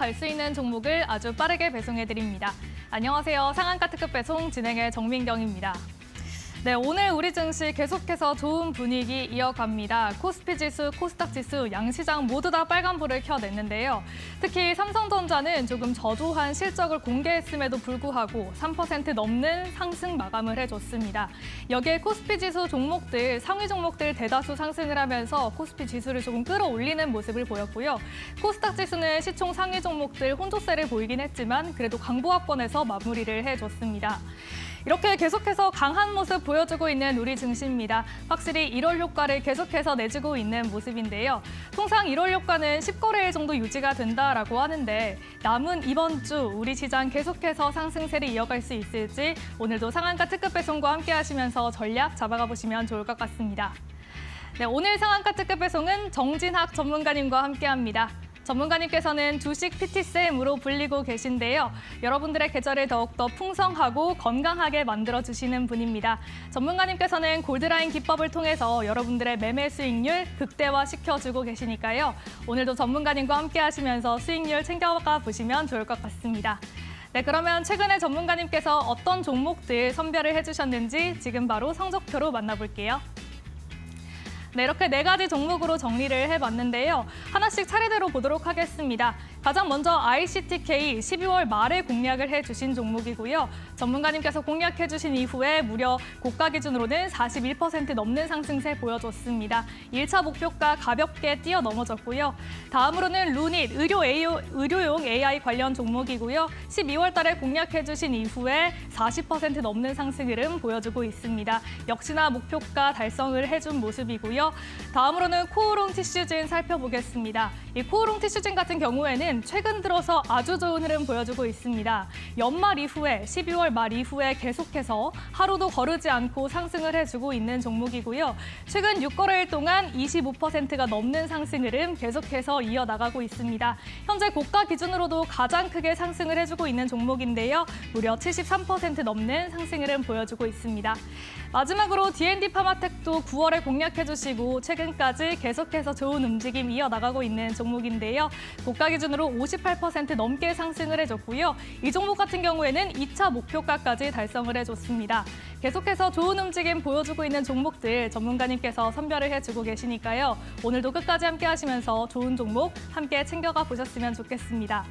갈 수 있는 종목을 아주 빠르게 배송해드립니다. 안녕하세요. 상한가 특급 배송 진행의 정민경입니다. 네, 오늘 우리 증시 계속해서 좋은 분위기 이어갑니다. 코스피 지수, 코스닥 지수, 양시장 모두 다 빨간불을 켜냈는데요. 특히 삼성전자는 조금 저조한 실적을 공개했음에도 불구하고 3% 넘는 상승 마감을 해줬습니다. 여기에 코스피 지수 종목들, 상위 종목들 대다수 상승을 하면서 코스피 지수를 조금 끌어올리는 모습을 보였고요. 코스닥 지수는 시총 상위 종목들 혼조세를 보이긴 했지만 그래도 강보합권에서 마무리를 해줬습니다. 이렇게 계속해서 강한 모습 보여주고 있는 우리 증시입니다. 확실히 1월 효과를 계속해서 내주고 있는 모습인데요. 통상 1월 효과는 10거래일 정도 유지가 된다라고 하는데 남은 이번 주 우리 시장 계속해서 상승세를 이어갈 수 있을지 오늘도 상한가 특급 배송과 함께 하시면서 전략 잡아가 보시면 좋을 것 같습니다. 네, 오늘 상한가 특급 배송은 정진학 전문가님과 함께합니다. 전문가님께서는 주식 PT쌤으로 불리고 계신데요. 여러분들의 계절을 더욱더 풍성하고 건강하게 만들어주시는 분입니다. 전문가님께서는 골드라인 기법을 통해서 여러분들의 매매 수익률 극대화시켜주고 계시니까요. 오늘도 전문가님과 함께 하시면서 수익률 챙겨가 보시면 좋을 것 같습니다. 네, 그러면 최근에 전문가님께서 어떤 종목들 선별을 해주셨는지 지금 바로 성적표로 만나볼게요. 네, 이렇게 4가지 종목으로 정리를 해봤는데요. 하나씩 차례대로 보도록 하겠습니다. 가장 먼저 ICTK 12월 말에 공략을 해주신 종목이고요. 전문가님께서 공략해주신 이후에 무려 고가 기준으로는 41% 넘는 상승세 보여줬습니다. 1차 목표가 가볍게 뛰어넘어졌고요. 다음으로는 루닛 의료용 AI 관련 종목이고요. 12월 달에 공략해주신 이후에 40% 넘는 상승 흐름 보여주고 있습니다. 역시나 목표가 달성을 해준 모습이고요. 다음으로는 코오롱 티슈진 살펴보겠습니다. 이 코오롱 티슈진 같은 경우에는 최근 들어서 아주 좋은 흐름 보여주고 있습니다. 연말 이후에 12월 말 이후에 계속해서 하루도 거르지 않고 상승을 해주고 있는 종목이고요. 최근 6거래일 동안 25%가 넘는 상승 흐름 계속해서 이어나가고 있습니다. 현재 고가 기준으로도 가장 크게 상승을 해주고 있는 종목인데요. 무려 73% 넘는 상승 흐름 보여주고 있습니다. 마지막으로 D&D 파마텍도 9월에 공략해주시고 최근까지 계속해서 좋은 움직임 이어나가고 있는 종목인데요. 고가 기준으로 58% 넘게 상승을 해줬고요. 이 종목 같은 경우에는 2차 목표가까지 달성을 해줬습니다. 계속해서 좋은 움직임 보여주고 있는 종목들 전문가님께서 선별을 해주고 계시니까요. 오늘도 끝까지 함께 하시면서 좋은 종목 함께 챙겨가 보셨으면 좋겠습니다.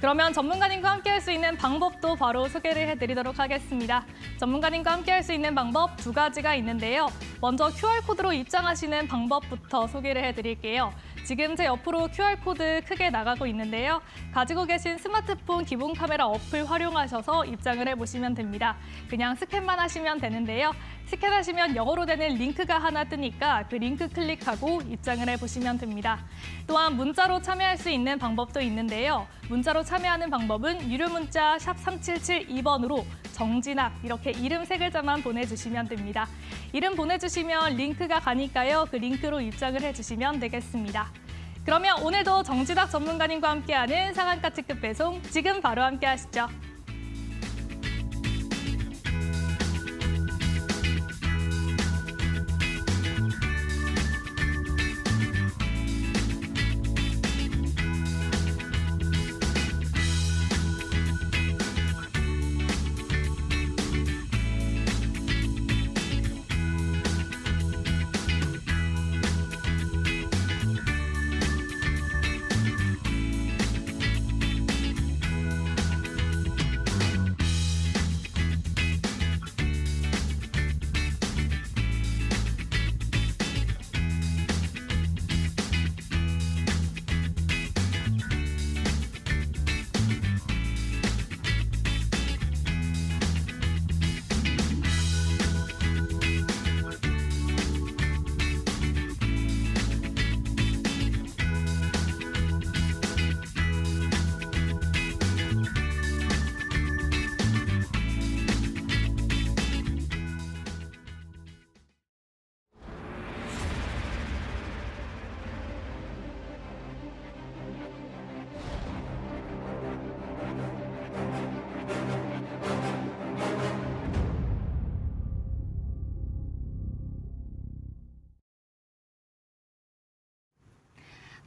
그러면 전문가님과 함께 할 수 있는 방법도 바로 소개를 해드리도록 하겠습니다. 전문가님과 함께 할 수 있는 방법 2가지가 있는데요. 먼저 QR코드로 입장하시는 방법부터 소개를 해드릴게요. 지금 제 옆으로 QR코드 크게 나가고 있는데요. 가지고 계신 스마트폰 기본 카메라 어플 활용하셔서 입장을 해보시면 됩니다. 그냥 스캔만 하시면 되는데요. 스캔하시면 영어로 되는 링크가 하나 뜨니까 그 링크 클릭하고 입장을 해보시면 됩니다. 또한 문자로 참여할 수 있는 방법도 있는데요. 문자로 참여하는 방법은 유료 문자 샵 3772번으로 정진학 이렇게 이름 3글자만 보내주시면 됩니다. 이름 보내주시면 링크가 가니까요. 그 링크로 입장을 해주시면 되겠습니다. 그러면 오늘도 정진학 전문가님과 함께하는 상한가 특급 배송 지금 바로 함께 하시죠.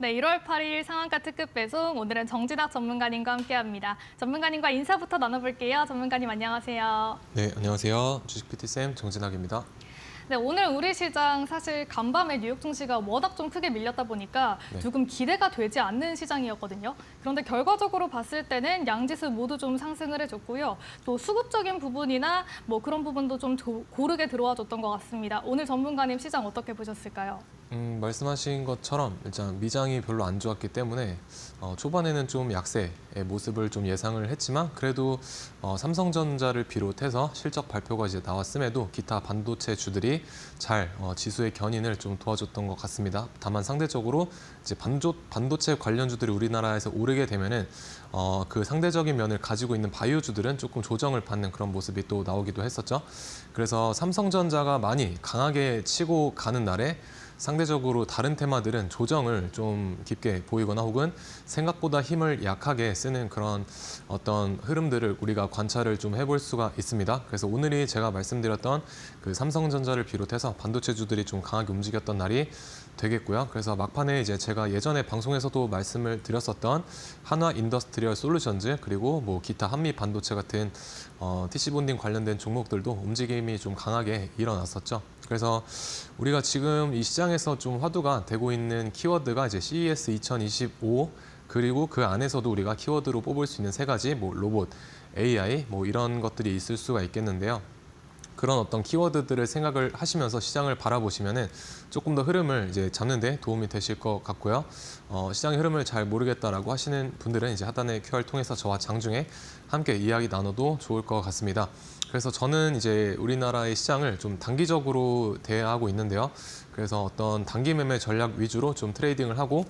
네, 1월 8일 상한가 특급 배송, 오늘은 정진학 전문가님과 함께합니다. 전문가님과 인사부터 나눠볼게요. 전문가님 안녕하세요. 네, 안녕하세요. 주식 PT쌤 정진학입니다. 네, 오늘 우리 시장 사실 간밤에 뉴욕 증시가 워낙 좀 크게 밀렸다 보니까 네. 조금 기대가 되지 않는 시장이었거든요. 그런데 결과적으로 봤을 때는 양지수 모두 좀 상승을 해줬고요. 또 수급적인 부분이나 뭐 그런 부분도 좀 고르게 들어와 줬던 것 같습니다. 오늘 전문가님 시장 어떻게 보셨을까요? 말씀하신 것처럼 일단 미장이 별로 안 좋았기 때문에 초반에는 좀 약세의 모습을 좀 예상을 했지만 그래도 삼성전자를 비롯해서 실적 발표가 이제 나왔음에도 기타 반도체 주들이 잘 지수의 견인을 좀 도와줬던 것 같습니다. 다만 상대적으로 이제 반도체 관련주들이 우리나라에서 오르게 되면은 그 상대적인 면을 가지고 있는 바이오주들은 조금 조정을 받는 그런 모습이 또 나오기도 했었죠. 그래서 삼성전자가 많이 강하게 치고 가는 날에 상대적으로 다른 테마들은 조정을 좀 깊게 보이거나 혹은 생각보다 힘을 약하게 쓰는 그런 어떤 흐름들을 우리가 관찰을 좀 해볼 수가 있습니다. 그래서 오늘이 제가 말씀드렸던 그 삼성전자를 비롯해서 반도체주들이 좀 강하게 움직였던 날이 되겠고요. 그래서 막판에 이제 제가 예전에 방송에서도 말씀을 드렸었던 한화 인더스트리얼 솔루션즈 그리고 뭐 기타 한미 반도체 같은 TC 본딩 관련된 종목들도 움직임이 좀 강하게 일어났었죠. 그래서 우리가 지금 이 시장에서 좀 화두가 되고 있는 키워드가 이제 CES 2025 그리고 그 안에서도 우리가 키워드로 뽑을 수 있는 세 가지 뭐 로봇, AI 뭐 이런 것들이 있을 수가 있겠는데요. 그런 어떤 키워드들을 생각을 하시면서 시장을 바라보시면은 조금 더 흐름을 이제 잡는 데 도움이 되실 것 같고요. 시장의 흐름을 잘 모르겠다라고 하시는 분들은 이제 하단의 QR 통해서 저와 장중에 함께 이야기 나눠도 좋을 것 같습니다. 그래서 저는 이제 우리나라의 시장을 좀 단기적으로 대하고 있는데요. 그래서 어떤 단기 매매 전략 위주로 좀 트레이딩을 하고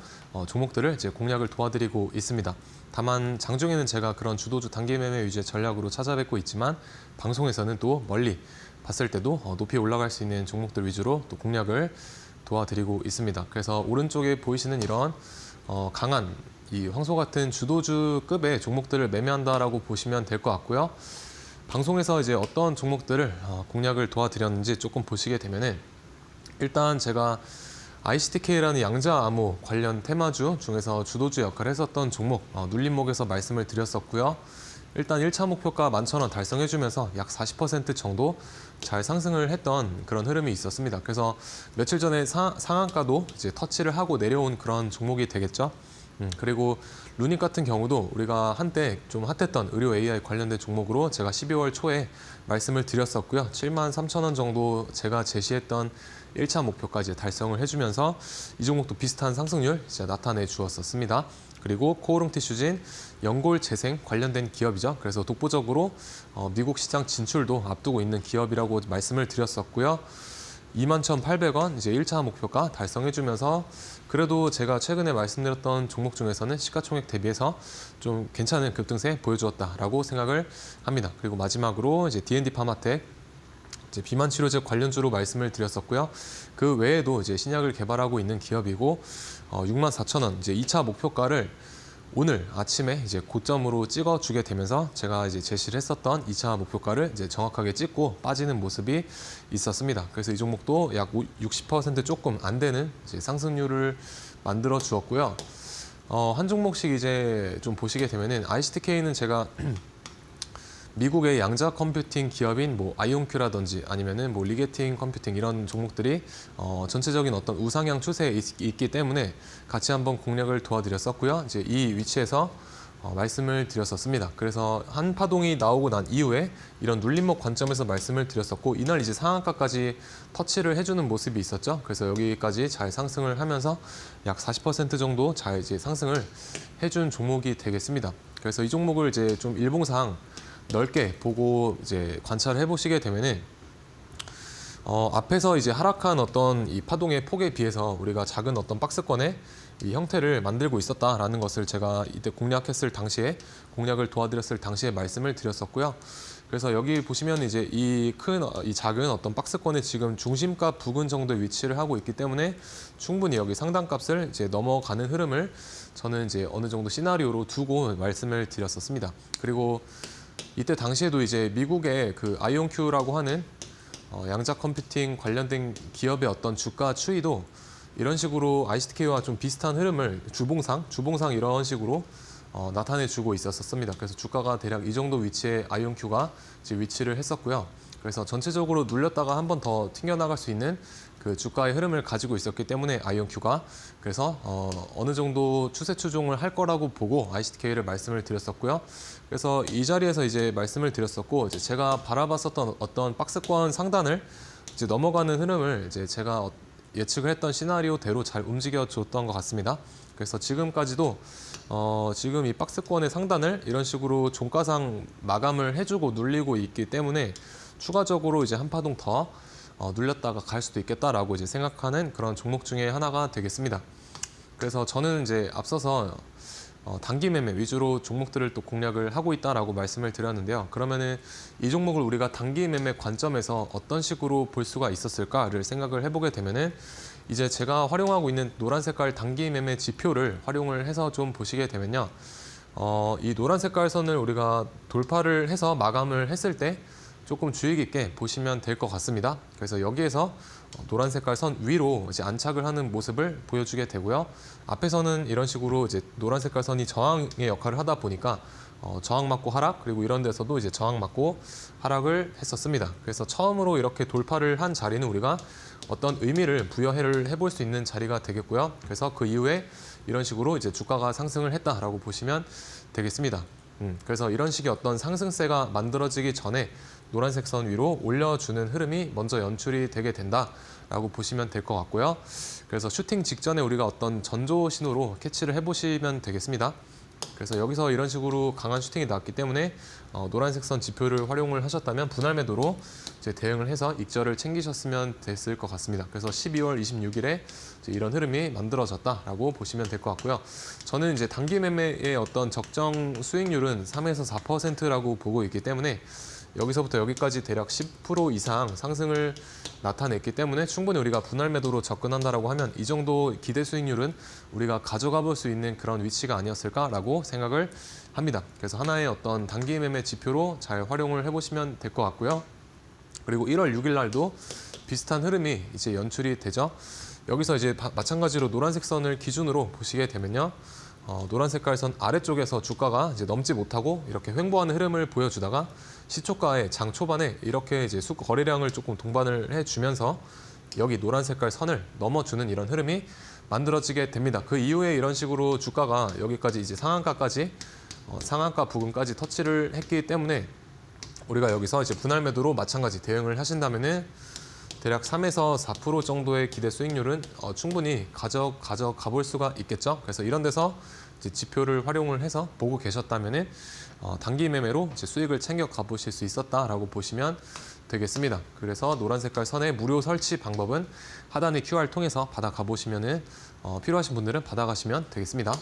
종목들을 이제 공략을 도와드리고 있습니다. 다만 장중에는 제가 그런 주도주 단기 매매 위주의 전략으로 찾아뵙고 있지만 방송에서는 또 멀리 봤을 때도 높이 올라갈 수 있는 종목들 위주로 또 공략을 도와드리고 있습니다. 그래서 오른쪽에 보이시는 이런 강한 이 황소 같은 주도주급의 종목들을 매매한다라고 보시면 될 것 같고요. 방송에서 이제 어떤 종목들을 공략을 도와드렸는지 조금 보시게 되면은 일단 제가 ICTK라는 양자 암호 관련 테마주 중에서 주도주 역할을 했었던 종목 눌림목에서 말씀을 드렸었고요. 일단 1차 목표가 11,000원 달성해주면서 약 40% 정도 잘 상승을 했던 그런 흐름이 있었습니다. 그래서 며칠 전에 상한가도 이제 터치를 하고 내려온 그런 종목이 되겠죠. 그리고 루닉 같은 경우도 우리가 한때 좀 핫했던 의료 AI 관련된 종목으로 제가 12월 초에 말씀을 드렸었고요. 73,000원 정도 제가 제시했던 1차 목표까지 달성을 해주면서 이 종목도 비슷한 상승률 진짜 나타내 주었었습니다. 그리고 코오롱 티슈진 연골 재생 관련된 기업이죠. 그래서 독보적으로 미국 시장 진출도 앞두고 있는 기업이라고 말씀을 드렸었고요. 21,800원 이제 1차 목표가 달성해주면서 그래도 제가 최근에 말씀드렸던 종목 중에서는 시가총액 대비해서 좀 괜찮은 급등세 보여주었다라고 생각을 합니다. 그리고 마지막으로 이제 D&D 파마텍 이제 비만 치료제 관련주로 말씀을 드렸었고요. 그 외에도 이제 신약을 개발하고 있는 기업이고 64,000원 이제 2차 목표가를 오늘 아침에 이제 고점으로 찍어주게 되면서 제가 이제 제시를 했었던 2차 목표가를 이제 정확하게 찍고 빠지는 모습이 있었습니다. 그래서 이 종목도 약 60% 조금 안 되는 이제 상승률을 만들어 주었고요. 한 종목씩 이제 좀 보시게 되면은 ICTK는 제가 미국의 양자 컴퓨팅 기업인 뭐 아이온큐라든지 아니면은 뭐 리게팅 컴퓨팅 이런 종목들이 전체적인 어떤 우상향 추세에 있기 때문에 같이 한번 공략을 도와드렸었고요. 이제 이 위치에서 말씀을 드렸었습니다. 그래서 한 파동이 나오고 난 이후에 이런 눌림목 관점에서 말씀을 드렸었고 이날 이제 상한가까지 터치를 해주는 모습이 있었죠. 그래서 여기까지 잘 상승을 하면서 약 40% 정도 잘 이제 상승을 해준 종목이 되겠습니다. 그래서 이 종목을 이제 좀 일봉상 넓게 보고 이제 관찰해 보시게 되면은 앞에서 이제 하락한 어떤 이 파동의 폭에 비해서 우리가 작은 어떤 박스권의 이 형태를 만들고 있었다라는 것을 제가 이때 공략했을 당시에 공략을 도와드렸을 당시에 말씀을 드렸었고요. 그래서 여기 보시면 이제 이 작은 어떤 박스권의 지금 중심가 부근 정도의 위치를 하고 있기 때문에 충분히 여기 상단값을 이제 넘어가는 흐름을 저는 이제 어느 정도 시나리오로 두고 말씀을 드렸었습니다. 그리고 이때 당시에도 이제 미국의 그 아이온큐라고 하는 양자 컴퓨팅 관련된 기업의 어떤 주가 추이도 이런 식으로 ICTK와 좀 비슷한 흐름을 주봉상 이런 식으로 나타내주고 있었습니다. 그래서 주가가 대략 이 정도 위치에 아이온큐가 위치를 했었고요. 그래서 전체적으로 눌렸다가 한 번 더 튕겨나갈 수 있는 그 주가의 흐름을 가지고 있었기 때문에 아이온큐가 그래서 어느 정도 추세 추종을 할 거라고 보고 ICTK를 말씀을 드렸었고요. 그래서 이 자리에서 이제 말씀을 드렸었고 이제 제가 바라봤었던 어떤 박스권 상단을 이제 넘어가는 흐름을 이제 제가 예측을 했던 시나리오대로 잘 움직여 줬던 것 같습니다. 그래서 지금까지도 지금 이 박스권의 상단을 이런 식으로 종가상 마감을 해주고 눌리고 있기 때문에 추가적으로 이제 한 파동 더 눌렸다가 갈 수도 있겠다라고 이제 생각하는 그런 종목 중에 하나가 되겠습니다. 그래서 저는 이제 앞서서 단기 매매 위주로 종목들을 또 공략을 하고 있다라고 말씀을 드렸는데요. 그러면은 이 종목을 우리가 단기 매매 관점에서 어떤 식으로 볼 수가 있었을까를 생각을 해보게 되면은 이제 제가 활용하고 있는 노란 색깔 단기 매매 지표를 활용을 해서 좀 보시게 되면요. 이 노란 색깔 선을 우리가 돌파를 해서 마감을 했을 때 조금 주의 깊게 보시면 될 것 같습니다. 그래서 여기에서 노란 색깔 선 위로 이제 안착을 하는 모습을 보여주게 되고요. 앞에서는 이런 식으로 이제 노란 색깔 선이 저항의 역할을 하다 보니까 저항 맞고 하락 그리고 이런 데서도 이제 저항 맞고 하락을 했었습니다. 그래서 처음으로 이렇게 돌파를 한 자리는 우리가 어떤 의미를 부여를 해볼 수 있는 자리가 되겠고요. 그래서 그 이후에 이런 식으로 이제 주가가 상승을 했다라고 보시면 되겠습니다. 그래서 이런 식의 어떤 상승세가 만들어지기 전에 노란색 선 위로 올려주는 흐름이 먼저 연출이 되게 된다라고 보시면 될 것 같고요. 그래서 슈팅 직전에 우리가 어떤 전조 신호로 캐치를 해보시면 되겠습니다. 그래서 여기서 이런 식으로 강한 슈팅이 나왔기 때문에 노란색 선 지표를 활용을 하셨다면 분할 매도로 이제 대응을 해서 익절을 챙기셨으면 됐을 것 같습니다. 그래서 12월 26일에 이런 흐름이 만들어졌다라고 보시면 될 것 같고요. 저는 이제 단기 매매의 어떤 적정 수익률은 3에서 4%라고 보고 있기 때문에 여기서부터 여기까지 대략 10% 이상 상승을 나타냈기 때문에 충분히 우리가 분할 매도로 접근한다라고 하면 이 정도 기대 수익률은 우리가 가져가 볼 수 있는 그런 위치가 아니었을까라고 생각을 합니다. 그래서 하나의 어떤 단기 매매 지표로 잘 활용을 해보시면 될 것 같고요. 그리고 1월 6일 날도 비슷한 흐름이 이제 연출이 되죠. 여기서 이제 마찬가지로 노란색 선을 기준으로 보시게 되면요. 노란 색깔 선 아래쪽에서 주가가 이제 넘지 못하고 이렇게 횡보하는 흐름을 보여주다가 시초가의 장 초반에 이렇게 이제 거래량을 조금 동반을 해주면서 여기 노란 색깔 선을 넘어주는 이런 흐름이 만들어지게 됩니다. 그 이후에 이런 식으로 주가가 여기까지 이제 상한가까지 상한가 부근까지 터치를 했기 때문에 우리가 여기서 이제 분할 매도로 마찬가지 대응을 하신다면은 대략 3에서 4% 정도의 기대 수익률은 충분히 가져가 볼 수가 있겠죠. 그래서 이런 데서 이제 지표를 활용을 해서 보고 계셨다면은 단기 매매로 이제 수익을 챙겨 가보실 수 있었다라고 보시면 되겠습니다. 그래서 노란 색깔 선의 무료 설치 방법은 하단의 QR 통해서 받아가 보시면은 필요하신 분들은 받아가시면 되겠습니다.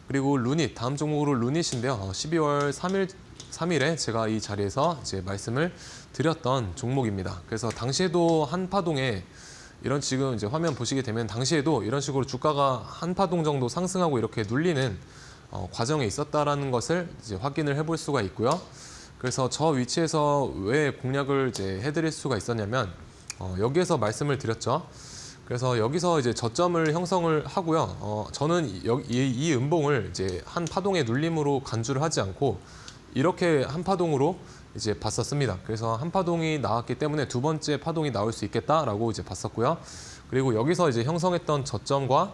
그리고 루닛, 다음 종목으로 루닛인데요. 12월 3일에 제가 이 자리에서 이제 말씀을 드렸던 종목입니다. 그래서 당시에도 한 파동에 이런 지금 이제 화면 보시게 되면 당시에도 이런 식으로 주가가 한 파동 정도 상승하고 이렇게 눌리는 과정에 있었다라는 것을 이제 확인을 해볼 수가 있고요. 그래서 저 위치에서 왜 공략을 이제 해드릴 수가 있었냐면 여기에서 말씀을 드렸죠. 그래서 여기서 이제 저점을 형성을 하고요. 저는 이 음봉을 이제 한 파동의 눌림으로 간주를 하지 않고 이렇게 한 파동으로 이제 봤었습니다. 그래서 한 파동이 나왔기 때문에 두 번째 파동이 나올 수 있겠다라고 이제 봤었고요. 그리고 여기서 이제 형성했던 저점과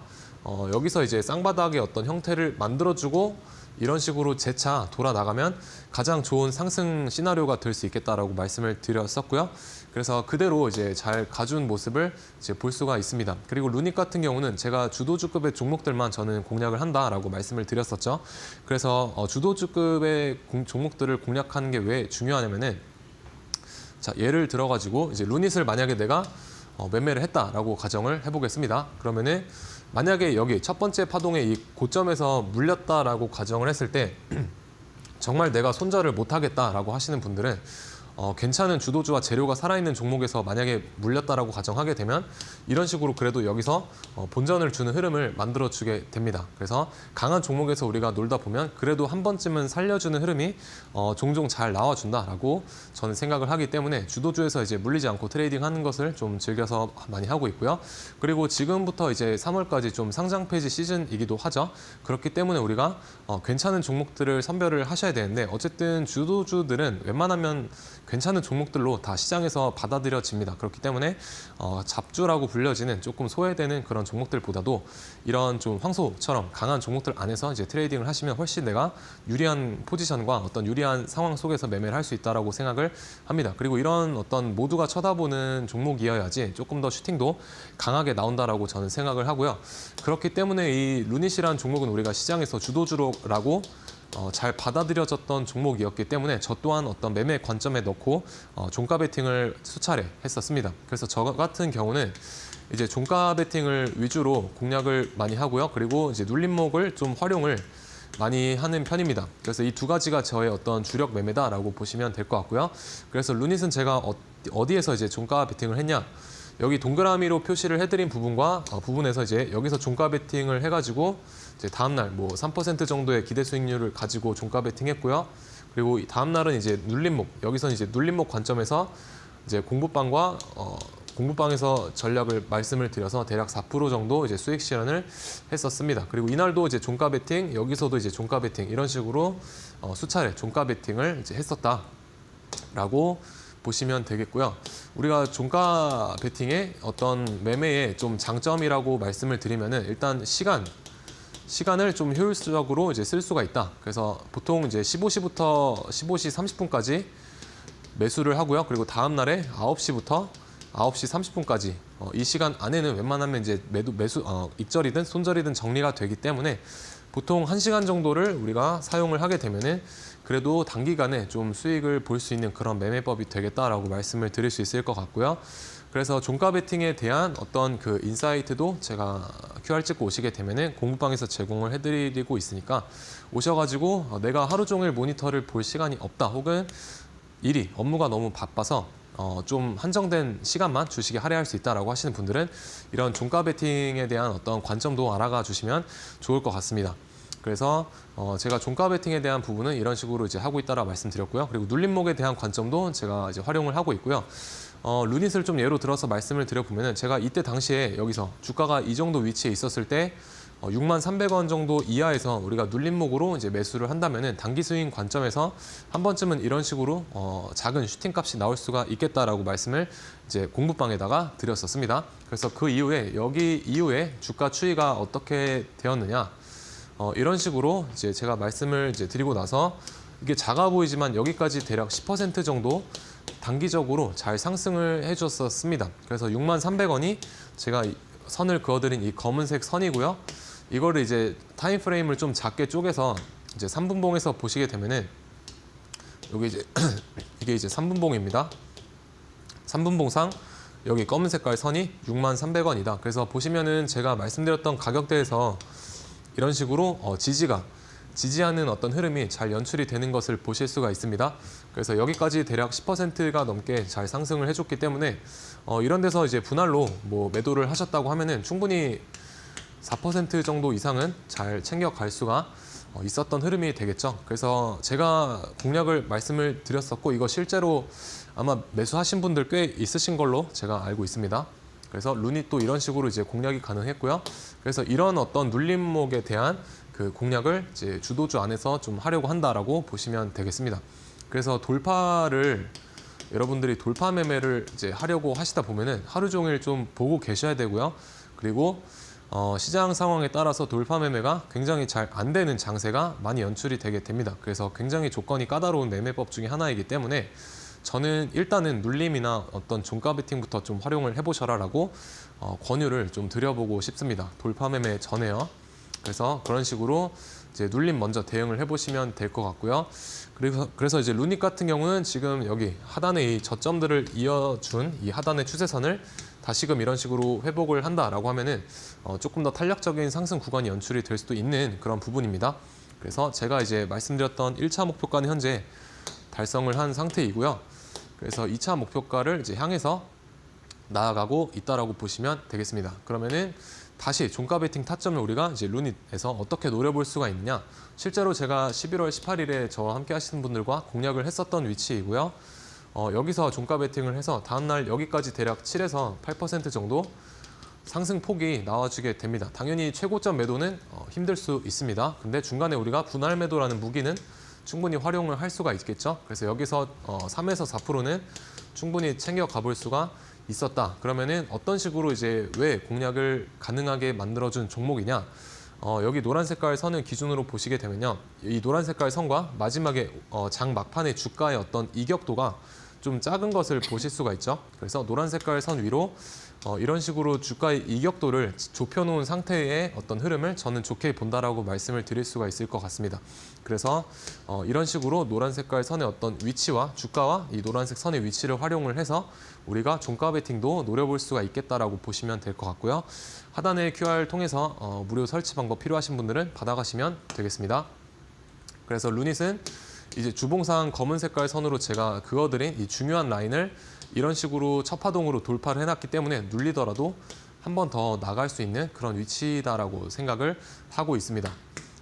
여기서 이제 쌍바닥의 어떤 형태를 만들어주고 이런 식으로 재차 돌아 나가면 가장 좋은 상승 시나리오가 될 수 있겠다라고 말씀을 드렸었고요. 그래서 그대로 이제 잘 가준 모습을 이제 볼 수가 있습니다. 그리고 루닛 같은 경우는 제가 주도주급의 종목들만 저는 공략을 한다라고 말씀을 드렸었죠. 그래서 주도주급의 종목들을 공략하는 게 왜 중요하냐면은 자, 예를 들어가지고 이제 루닛을 만약에 내가 매매를 했다라고 가정을 해보겠습니다. 그러면은 만약에 여기 첫 번째 파동의 이 고점에서 물렸다라고 가정을 했을 때 정말 내가 손절을 못하겠다라고 하시는 분들은 괜찮은 주도주와 재료가 살아있는 종목에서 만약에 물렸다라고 가정하게 되면 이런 식으로 그래도 여기서 본전을 주는 흐름을 만들어주게 됩니다. 그래서 강한 종목에서 우리가 놀다 보면 그래도 한 번쯤은 살려주는 흐름이 종종 잘 나와준다라고 저는 생각을 하기 때문에 주도주에서 이제 물리지 않고 트레이딩하는 것을 좀 즐겨서 많이 하고 있고요. 그리고 지금부터 이제 3월까지 좀 상장 폐지 시즌이기도 하죠. 그렇기 때문에 우리가 괜찮은 종목들을 선별을 하셔야 되는데 어쨌든 주도주들은 웬만하면 괜찮은 종목들로 다 시장에서 받아들여집니다. 그렇기 때문에 잡주라고 불려지는 조금 소외되는 그런 종목들보다도 이런 좀 황소처럼 강한 종목들 안에서 이제 트레이딩을 하시면 훨씬 내가 유리한 포지션과 어떤 유리한 상황 속에서 매매를 할 수 있다라고 생각을 합니다. 그리고 이런 어떤 모두가 쳐다보는 종목이어야지 조금 더 슈팅도 강하게 나온다라고 저는 생각을 하고요. 그렇기 때문에 이 루닛이라는 종목은 우리가 시장에서 주도주라고 잘 받아들여졌던 종목이었기 때문에 저 또한 어떤 매매 관점에 넣고 종가 베팅을 수차례 했었습니다. 그래서 저 같은 경우는 이제 종가 베팅을 위주로 공략을 많이 하고요. 그리고 이제 눌림목을 좀 활용을 많이 하는 편입니다. 그래서 이 두 가지가 저의 어떤 주력 매매다라고 보시면 될 것 같고요. 그래서 루닛은 제가 어디에서 이제 종가 베팅을 했냐? 여기 동그라미로 표시를 해드린 부분에서 이제 여기서 종가 베팅을 해가지고 이제 다음 날 뭐 3% 정도의 기대 수익률을 가지고 종가 베팅했고요. 그리고 다음 날은 이제 눌림목, 여기서 이제 눌림목 관점에서 이제 공부방에서 전략을 말씀을 드려서 대략 4% 정도 이제 수익 실현을 했었습니다. 그리고 이날도 이제 종가 베팅, 여기서도 이제 종가 베팅 이런 식으로 수차례 종가 베팅을 이제 했었다라고 보시면 되겠고요. 우리가 종가 베팅의 어떤 매매의 좀 장점이라고 말씀을 드리면은 일단 시간을 좀 효율적으로 이제 쓸 수가 있다. 그래서 보통 이제 15시부터 15시 30분까지 매수를 하고요. 그리고 다음 날에 9시부터 9시 30분까지 이 시간 안에는 웬만하면 이제 매수 익절이든 손절이든 정리가 되기 때문에 보통 1시간 정도를 우리가 사용을 하게 되면은 그래도 단기간에 좀 수익을 볼 수 있는 그런 매매법이 되겠다라고 말씀을 드릴 수 있을 것 같고요. 그래서 종가 베팅에 대한 어떤 그 인사이트도 제가 QR 찍고 오시게 되면은 공부방에서 제공을 해드리고 있으니까 오셔가지고 내가 하루 종일 모니터를 볼 시간이 없다 혹은 업무가 너무 바빠서 좀 한정된 시간만 주식에 할애할 수 있다라고 하시는 분들은 이런 종가 베팅에 대한 어떤 관점도 알아가 주시면 좋을 것 같습니다. 그래서 제가 종가 베팅에 대한 부분은 이런 식으로 이제 하고 있다라 말씀드렸고요. 그리고 눌림목에 대한 관점도 제가 이제 활용을 하고 있고요. 루닛을 좀 예로 들어서 말씀을 드려보면은 제가 이때 당시에 여기서 주가가 이 정도 위치에 있었을 때 63,300원 정도 이하에서 우리가 눌림목으로 이제 매수를 한다면은 단기 스윙 관점에서 한 번쯤은 이런 식으로 작은 슈팅 값이 나올 수가 있겠다라고 말씀을 이제 공부방에다가 드렸었습니다. 그래서 그 이후에 여기 이후에 주가 추이가 어떻게 되었느냐 이런 식으로 이제 제가 말씀을 이제 드리고 나서 이게 작아 보이지만 여기까지 대략 10% 정도 단기적으로 잘 상승을 해줬었습니다. 그래서 63,300원이 제가 선을 그어드린 이 검은색 선이고요. 이거를 이제 타임 프레임을 좀 작게 쪼개서 이제 3분봉에서 보시게 되면은 여기 이제 이게 이제 3분봉입니다. 3분봉상 여기 검은 색깔 선이 63,300원이다. 그래서 보시면은 제가 말씀드렸던 가격대에서 이런 식으로 지지하는 어떤 흐름이 잘 연출이 되는 것을 보실 수가 있습니다. 그래서 여기까지 대략 10%가 넘게 잘 상승을 해줬기 때문에 이런 데서 이제 분할로 뭐 매도를 하셨다고 하면은 충분히 4% 정도 이상은 잘 챙겨갈 수가 있었던 흐름이 되겠죠. 그래서 제가 공략을 말씀을 드렸었고 이거 실제로 아마 매수하신 분들 꽤 있으신 걸로 제가 알고 있습니다. 그래서 루닛도 이런 식으로 이제 공략이 가능했고요. 그래서 이런 어떤 눌림목에 대한 그 공략을 이제 주도주 안에서 좀 하려고 한다라고 보시면 되겠습니다. 그래서 여러분들이 돌파 매매를 이제 하려고 하시다 보면은 하루 종일 좀 보고 계셔야 되고요. 그리고 시장 상황에 따라서 돌파 매매가 굉장히 잘 안 되는 장세가 많이 연출이 되게 됩니다. 그래서 굉장히 조건이 까다로운 매매법 중에 하나이기 때문에 저는 일단은 눌림이나 어떤 종가 베팅부터 좀 활용을 해보셔라라고 권유를 좀 드려보고 싶습니다. 돌파 매매 전에요. 그래서 그런 식으로 이제 눌림 먼저 대응을 해보시면 될 것 같고요. 그래서 이제 루닛 같은 경우는 지금 여기 하단의 이 저점들을 이어준 이 하단의 추세선을 다시금 이런 식으로 회복을 한다라고 하면은 조금 더 탄력적인 상승 구간이 연출이 될 수도 있는 그런 부분입니다. 그래서 제가 이제 말씀드렸던 1차 목표가는 현재 달성을 한 상태이고요. 그래서 2차 목표가를 이제 향해서 나아가고 있다라고 보시면 되겠습니다. 그러면은 다시 종가 베팅 타점을 우리가 이제 루닛에서 어떻게 노려볼 수가 있느냐? 실제로 제가 11월 18일에 저와 함께 하시는 분들과 공략을 했었던 위치이고요. 여기서 종가 베팅을 해서 다음날 여기까지 대략 7에서 8% 정도 상승 폭이 나와주게 됩니다. 당연히 최고점 매도는 힘들 수 있습니다. 근데 중간에 우리가 분할 매도라는 무기는 충분히 활용을 할 수가 있겠죠. 그래서 여기서 3에서 4%는 충분히 챙겨 가볼 수가 있었다. 그러면은 어떤 식으로 이제 왜 공략을 가능하게 만들어준 종목이냐? 여기 노란 색깔 선을 기준으로 보시게 되면요, 이 노란 색깔 선과 마지막에 장 막판의 주가의 어떤 이격도가 좀 작은 것을 보실 수가 있죠. 그래서 노란 색깔 선 위로 이런 식으로 주가의 이격도를 좁혀놓은 상태의 어떤 흐름을 저는 좋게 본다라고 말씀을 드릴 수가 있을 것 같습니다. 그래서 이런 식으로 노란 색깔 선의 어떤 위치와 주가와 이 노란색 선의 위치를 활용을 해서 우리가 종가 베팅도 노려볼 수가 있겠다라고 보시면 될 것 같고요. 하단의 QR 통해서 무료 설치 방법 필요하신 분들은 받아가시면 되겠습니다. 그래서 루닛은 이제 주봉상 검은 색깔 선으로 제가 그어드린 이 중요한 라인을 이런 식으로 첫 파동으로 돌파를 해놨기 때문에 눌리더라도 한 번 더 나갈 수 있는 그런 위치다라고 생각을 하고 있습니다.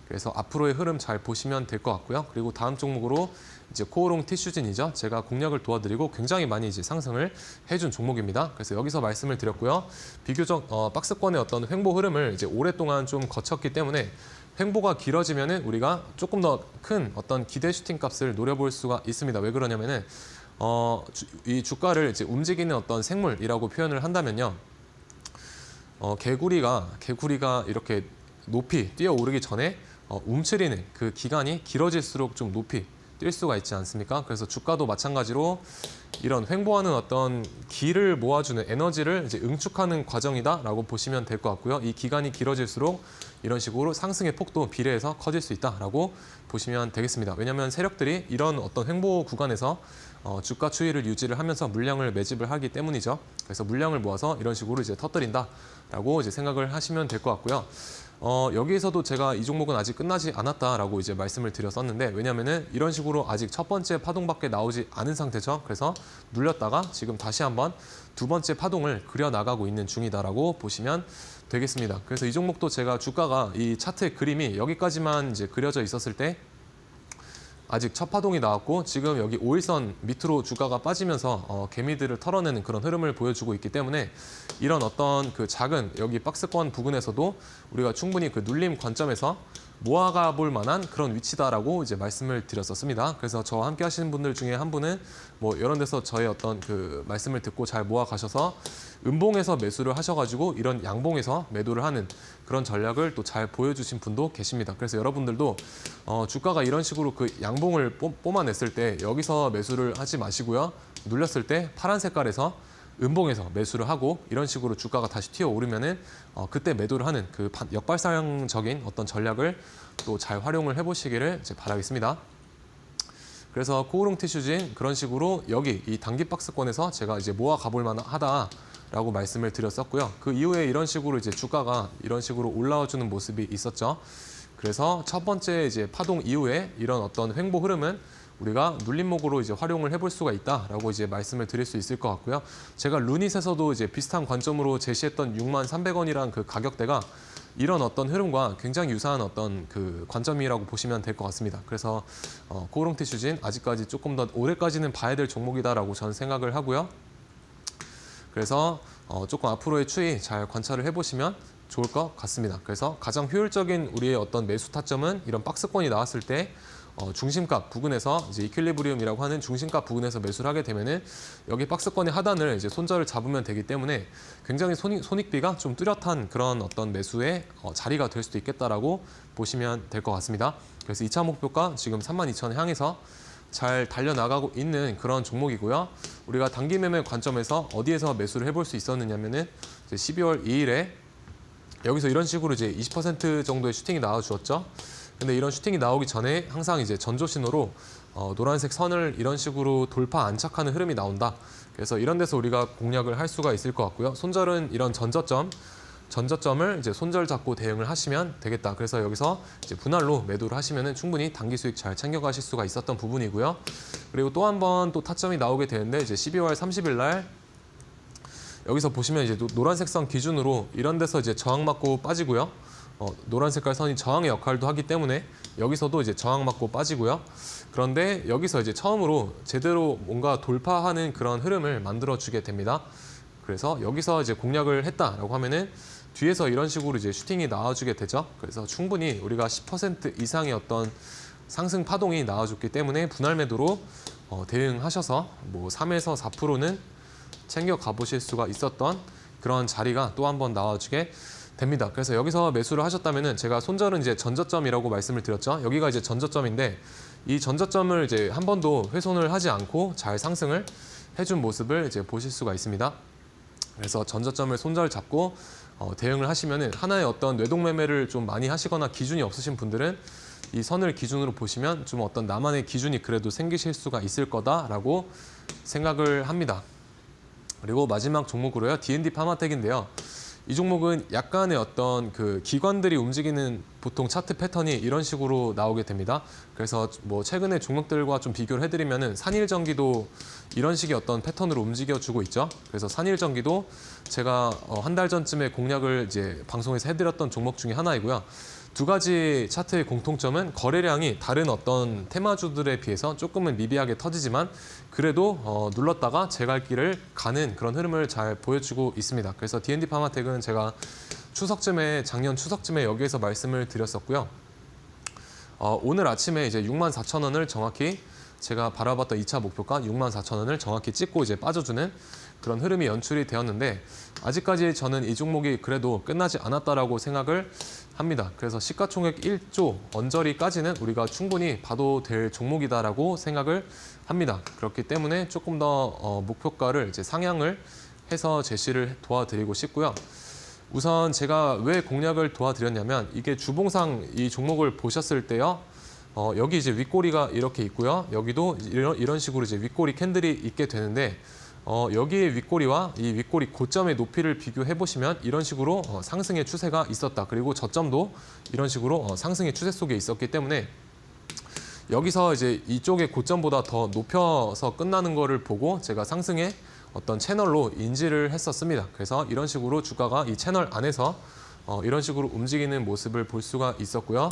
그래서 앞으로의 흐름 잘 보시면 될 것 같고요. 그리고 다음 종목으로 이제 코오롱 티슈진이죠. 제가 공략을 도와드리고 굉장히 많이 이제 상승을 해준 종목입니다. 그래서 여기서 말씀을 드렸고요. 비교적 박스권의 어떤 횡보 흐름을 이제 오랫동안 좀 거쳤기 때문에 횡보가 길어지면은 우리가 조금 더 큰 어떤 기대 슈팅 값을 노려볼 수가 있습니다. 왜 그러냐면은 이 주가를 이제 움직이는 어떤 생물이라고 표현을 한다면요. 개구리가 이렇게 높이 뛰어오르기 전에 움츠리는 그 기간이 길어질수록 좀 높이 뛸 수가 있지 않습니까? 그래서 주가도 마찬가지로 이런 횡보하는 어떤 기를 모아주는 에너지를 이제 응축하는 과정이다라고 보시면 될 것 같고요. 이 기간이 길어질수록 이런 식으로 상승의 폭도 비례해서 커질 수 있다라고 보시면 되겠습니다. 왜냐하면 세력들이 이런 어떤 횡보 구간에서 주가 추이를 유지를 하면서 물량을 매집을 하기 때문이죠. 그래서 물량을 모아서 이런 식으로 이제 터뜨린다라고 이제 생각을 하시면 될 것 같고요. 여기에서도 제가 이 종목은 아직 끝나지 않았다라고 이제 말씀을 드렸었는데, 왜냐면은 이런 식으로 아직 첫 번째 파동밖에 나오지 않은 상태죠. 그래서 눌렸다가 지금 다시 한번 두 번째 파동을 그려 나가고 있는 중이다라고 보시면 되겠습니다. 그래서 이 종목도 제가 주가가 이 차트의 그림이 여기까지만 이제 그려져 있었을 때 아직 첫 파동이 나왔고 지금 여기 5일선 밑으로 주가가 빠지면서 개미들을 털어내는 그런 흐름을 보여주고 있기 때문에 이런 어떤 그 작은 여기 박스권 부근에서도 우리가 충분히 그 눌림 관점에서 모아가 볼 만한 그런 위치다라고 이제 말씀을 드렸었습니다. 그래서 저와 함께 하시는 분들 중에 한 분은 뭐 이런 데서 저의 어떤 그 말씀을 듣고 잘 모아 가셔서 음봉에서 매수를 하셔가지고 이런 양봉에서 매도를 하는 그런 전략을 또 잘 보여주신 분도 계십니다. 그래서 여러분들도 주가가 이런 식으로 그 양봉을 뽑아냈을 때 여기서 매수를 하지 마시고요. 눌렸을 때 파란 색깔에서 음봉에서 매수를 하고 이런 식으로 주가가 다시 튀어오르면은 그때 매도를 하는 그 역발상적인 어떤 전략을 또 잘 활용을 해보시기를 이제 바라겠습니다. 그래서 코오롱 티슈진 그런 식으로 여기 이 단기 박스권에서 제가 이제 모아 가볼 만하다라고 말씀을 드렸었고요. 그 이후에 이런 식으로 이제 주가가 이런 식으로 올라와주는 모습이 있었죠. 그래서 첫 번째 이제 파동 이후에 이런 어떤 횡보 흐름은 우리가 눌림목으로 이제 활용을 해볼 수가 있다라고 이제 말씀을 드릴 수 있을 것 같고요. 제가 루닛에서도 이제 비슷한 관점으로 제시했던 63,300원이란 그 가격대가 이런 어떤 흐름과 굉장히 유사한 어떤 그 관점이라고 보시면 될 것 같습니다. 그래서 코오롱 티슈진 아직까지 조금 더 올해까지는 봐야 될 종목이다라고 저는 생각을 하고요. 그래서 조금 앞으로의 추이 잘 관찰을 해보시면 좋을 것 같습니다. 그래서 가장 효율적인 우리의 어떤 매수 타점은 이런 박스권이 나왔을 때 중심값 부근에서 이제 이퀄리브리움이라고 하는 중심값 부근에서 매수를 하게 되면은 여기 박스권의 하단을 이제 손절을 잡으면 되기 때문에 굉장히 손익비가 좀 뚜렷한 그런 어떤 매수의 자리가 될 수도 있겠다라고 보시면 될 것 같습니다. 그래서 2차 목표가 지금 32,000원 향해서 잘 달려나가고 있는 그런 종목이고요. 우리가 단기 매매 관점에서 어디에서 매수를 해볼 수 있었느냐면은 12월 2일에 여기서 이런 식으로 이제 20% 정도의 슈팅이 나와 주었죠. 근데 이런 슈팅이 나오기 전에 항상 이제 전조 신호로 노란색 선을 이런 식으로 돌파 안착하는 흐름이 나온다. 그래서 이런 데서 우리가 공략을 할 수가 있을 것 같고요. 손절은 이런 전저점 전저점을 이제 손절 잡고 대응을 하시면 되겠다. 그래서 여기서 이제 분할로 매도를 하시면은 충분히 단기 수익 잘 챙겨가실 수가 있었던 부분이고요. 그리고 또 한 번 또 타점이 나오게 되는데 이제 12월 30일 날 여기서 보시면 이제 노란색 선 기준으로 이런 데서 이제 저항 맞고 빠지고요. 노란 색깔 선이 저항의 역할도 하기 때문에 여기서도 이제 저항 맞고 빠지고요. 그런데 여기서 이제 처음으로 제대로 뭔가 돌파하는 그런 흐름을 만들어주게 됩니다. 그래서 여기서 이제 공략을 했다라고 하면은 뒤에서 이런 식으로 이제 슈팅이 나와주게 되죠. 그래서 충분히 우리가 10% 이상의 어떤 상승 파동이 나와줬기 때문에 분할 매도로 대응하셔서 뭐 3에서 4%는 챙겨 가보실 수가 있었던 그런 자리가 또 한 번 나와주게 됩니다. 그래서 여기서 매수를 하셨다면은 제가 손절은 이제 전저점이라고 말씀을 드렸죠. 여기가 이제 전저점인데 이 전저점을 이제 한 번도 훼손을 하지 않고 잘 상승을 해준 모습을 이제 보실 수가 있습니다. 그래서 전저점을 손절 잡고 대응을 하시면은 하나의 어떤 뇌동 매매를 좀 많이 하시거나 기준이 없으신 분들은 이 선을 기준으로 보시면 좀 어떤 나만의 기준이 그래도 생기실 수가 있을 거다라고 생각을 합니다. 그리고 마지막 종목으로요. D&D 파마텍인데요. 이 종목은 약간의 어떤 그 기관들이 움직이는 보통 차트 패턴이 이런 식으로 나오게 됩니다. 그래서 뭐 최근에 종목들과 좀 비교를 해드리면은 산일전기도 이런 식의 어떤 패턴으로 움직여주고 있죠. 그래서 산일전기도 제가 한 달 전쯤에 공략을 이제 방송에서 해드렸던 종목 중에 하나이고요. 두 가지 차트의 공통점은 거래량이 다른 어떤 테마주들에 비해서 조금은 미비하게 터지지만 그래도 눌렀다가 제갈길을 가는 그런 흐름을 잘 보여주고 있습니다. 그래서 D&D 파마텍은 제가 작년 추석쯤에 여기에서 말씀을 드렸었고요. 오늘 아침에 이제 64,000원을 정확히 제가 바라봤던 2차 목표가 64,000원을 정확히 찍고 이제 빠져주는 그런 흐름이 연출이 되었는데 아직까지 저는 이 종목이 그래도 끝나지 않았다라고 생각을 합니다. 그래서 시가총액 1조 언저리까지는 우리가 충분히 봐도 될 종목이다라고 생각을 합니다. 그렇기 때문에 조금 더 목표가를 이제 상향을 해서 제시를 도와드리고 싶고요. 우선 제가 왜 공략을 도와드렸냐면 이게 주봉상 이 종목을 보셨을 때요. 여기 이제 윗꼬리가 이렇게 있고요. 여기도 이런 식으로 이제 윗꼬리 캔들이 있게 되는데 여기의 윗꼬리와 이 윗꼬리 고점의 높이를 비교해 보시면 이런 식으로 상승의 추세가 있었다. 그리고 저점도 이런 식으로 상승의 추세 속에 있었기 때문에 여기서 이제 이쪽의 고점보다 더 높여서 끝나는 거를 보고 제가 상승의 어떤 채널로 인지를 했었습니다. 그래서 이런 식으로 주가가 이 채널 안에서 이런 식으로 움직이는 모습을 볼 수가 있었고요.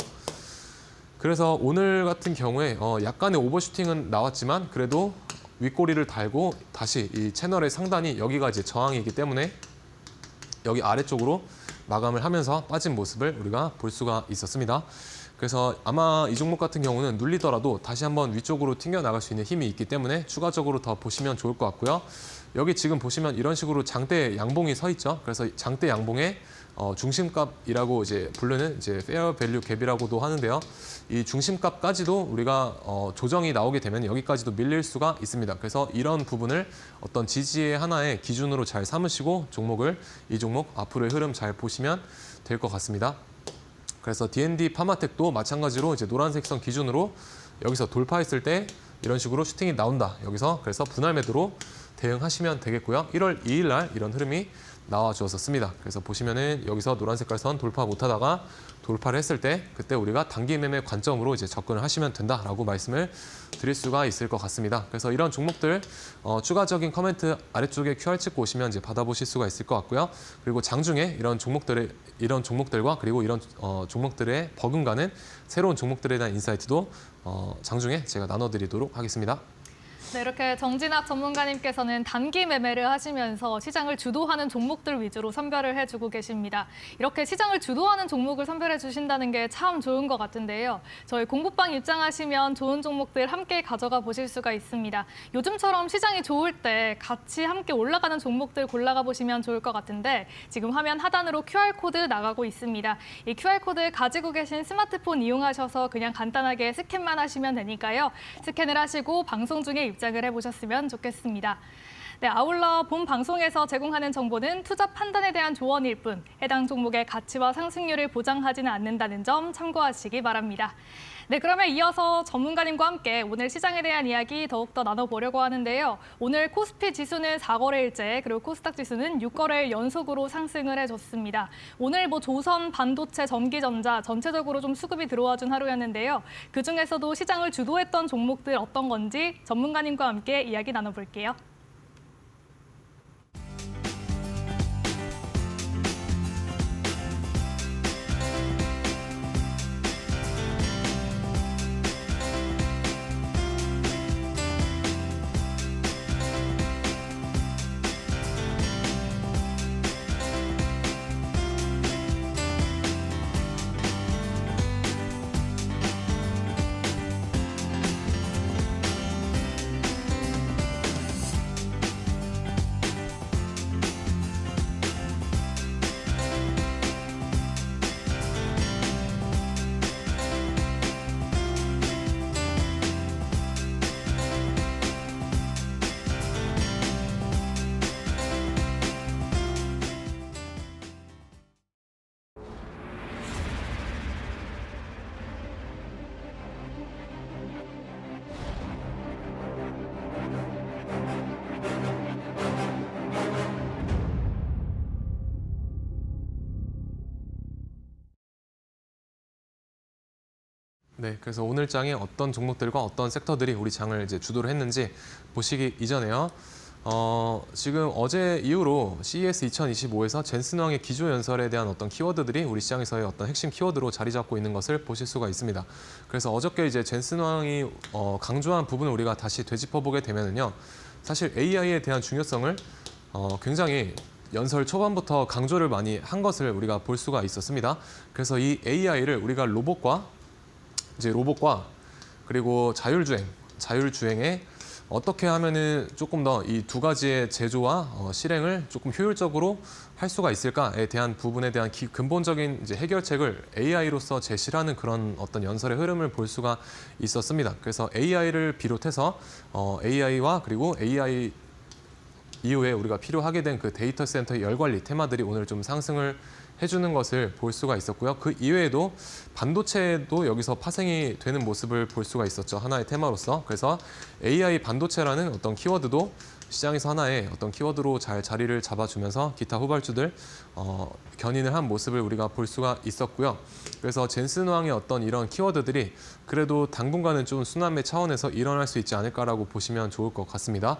그래서 오늘 같은 경우에 약간의 오버슈팅은 나왔지만 그래도 윗꼬리를 달고 다시 이 채널의 상단이 여기가 이제 저항이기 때문에 여기 아래쪽으로 마감을 하면서 빠진 모습을 우리가 볼 수가 있었습니다. 그래서 아마 이 종목 같은 경우는 눌리더라도 다시 한번 위쪽으로 튕겨 나갈 수 있는 힘이 있기 때문에 추가적으로 더 보시면 좋을 것 같고요. 여기 지금 보시면 이런 식으로 장대 양봉이 서 있죠. 그래서 장대 양봉의 중심값이라고 이제 부르는 이제 페어 밸류 갭이라고도 하는데요. 이 중심값까지도 우리가 조정이 나오게 되면 여기까지도 밀릴 수가 있습니다. 그래서 이런 부분을 어떤 지지의 하나의 기준으로 잘 삼으시고 이 종목 앞으로의 흐름 잘 보시면 될 것 같습니다. 그래서 D&D 파마텍도 마찬가지로 이제 노란색 선 기준으로 여기서 돌파했을 때 이런 식으로 슈팅이 나온다. 여기서 그래서 분할 매도로 대응하시면 되겠고요. 1월 2일 날 이런 흐름이 나와 주었습니다. 그래서 보시면은 여기서 노란 색깔 선 돌파 못하다가 돌파를 했을 때 그때 우리가 단기 매매 관점으로 이제 접근을 하시면 된다라고 말씀을 드릴 수가 있을 것 같습니다. 그래서 이런 종목들 추가적인 코멘트 아래쪽에 QR 찍고 오시면 이제 받아보실 수가 있을 것 같고요. 그리고 장중에 이런 종목들과 그리고 이런 종목들의 버금가는 새로운 종목들에 대한 인사이트도 장중에 제가 나눠드리도록 하겠습니다. 네, 이렇게 정진학 전문가님께서는 단기 매매를 하시면서 시장을 주도하는 종목들 위주로 선별을 해주고 계십니다. 이렇게 시장을 주도하는 종목을 선별해 주신다는 게 참 좋은 것 같은데요. 저희 공부방 입장하시면 좋은 종목들 함께 가져가 보실 수가 있습니다. 요즘처럼 시장이 좋을 때 같이 함께 올라가는 종목들 골라가 보시면 좋을 것 같은데 지금 화면 하단으로 QR코드 나가고 있습니다. 이 QR코드 가지고 계신 스마트폰 이용하셔서 그냥 간단하게 스캔만 하시면 되니까요. 스캔을 하시고 방송 중에 입장을 해보셨으면 좋겠습니다. 네, 아울러 본 방송에서 제공하는 정보는 투자 판단에 대한 조언일 뿐 해당 종목의 가치와 상승률을 보장하지는 않는다는 점 참고하시기 바랍니다. 네, 그러면 이어서 전문가님과 함께 오늘 시장에 대한 이야기 더욱더 나눠보려고 하는데요. 오늘 코스피 지수는 4거래일째 그리고 코스닥 지수는 6거래일 연속으로 상승을 해줬습니다. 오늘 조선, 반도체, 전기전자 전체적으로 좀 수급이 들어와준 하루였는데요. 그중에서도 시장을 주도했던 종목들 어떤 건지 전문가님과 함께 이야기 나눠볼게요. 네, 그래서 오늘 장에 어떤 종목들과 어떤 섹터들이 우리 장을 이제 주도를 했는지 보시기 이전에요. 지금 어제 이후로 CES 2025에서 젠슨왕의 기조연설에 대한 어떤 키워드들이 우리 시장에서의 어떤 핵심 키워드로 자리 잡고 있는 것을 보실 수가 있습니다. 그래서 어저께 이제 젠슨왕이 강조한 부분을 우리가 다시 되짚어보게 되면은요, 사실 AI에 대한 중요성을 굉장히 연설 초반부터 강조를 많이 한 것을 우리가 볼 수가 있었습니다. 그래서 이 AI를 우리가 로봇과 그리고 자율주행에 어떻게 하면은 조금 더 이 두 가지의 제조와 실행을 조금 효율적으로 할 수가 있을까에 대한 부분에 대한 근본적인 이제 해결책을 AI로서 제시하는 그런 어떤 연설의 흐름을 볼 수가 있었습니다. 그래서 AI를 비롯해서 AI와 그리고 AI 이후에 우리가 필요하게 된 그 데이터 센터의 열관리 테마들이 오늘 좀 상승을 해주는 것을 볼 수가 있었고요. 그 이외에도 반도체도 여기서 파생이 되는 모습을 볼 수가 있었죠. 하나의 테마로서. 그래서 AI 반도체라는 어떤 키워드도 시장에서 하나의 어떤 키워드로 잘 자리를 잡아주면서 기타 후발주들 견인을 한 모습을 우리가 볼 수가 있었고요. 그래서 젠슨왕의 어떤 이런 키워드들이 그래도 당분간은 좀 순환매 차원에서 일어날 수 있지 않을까라고 보시면 좋을 것 같습니다.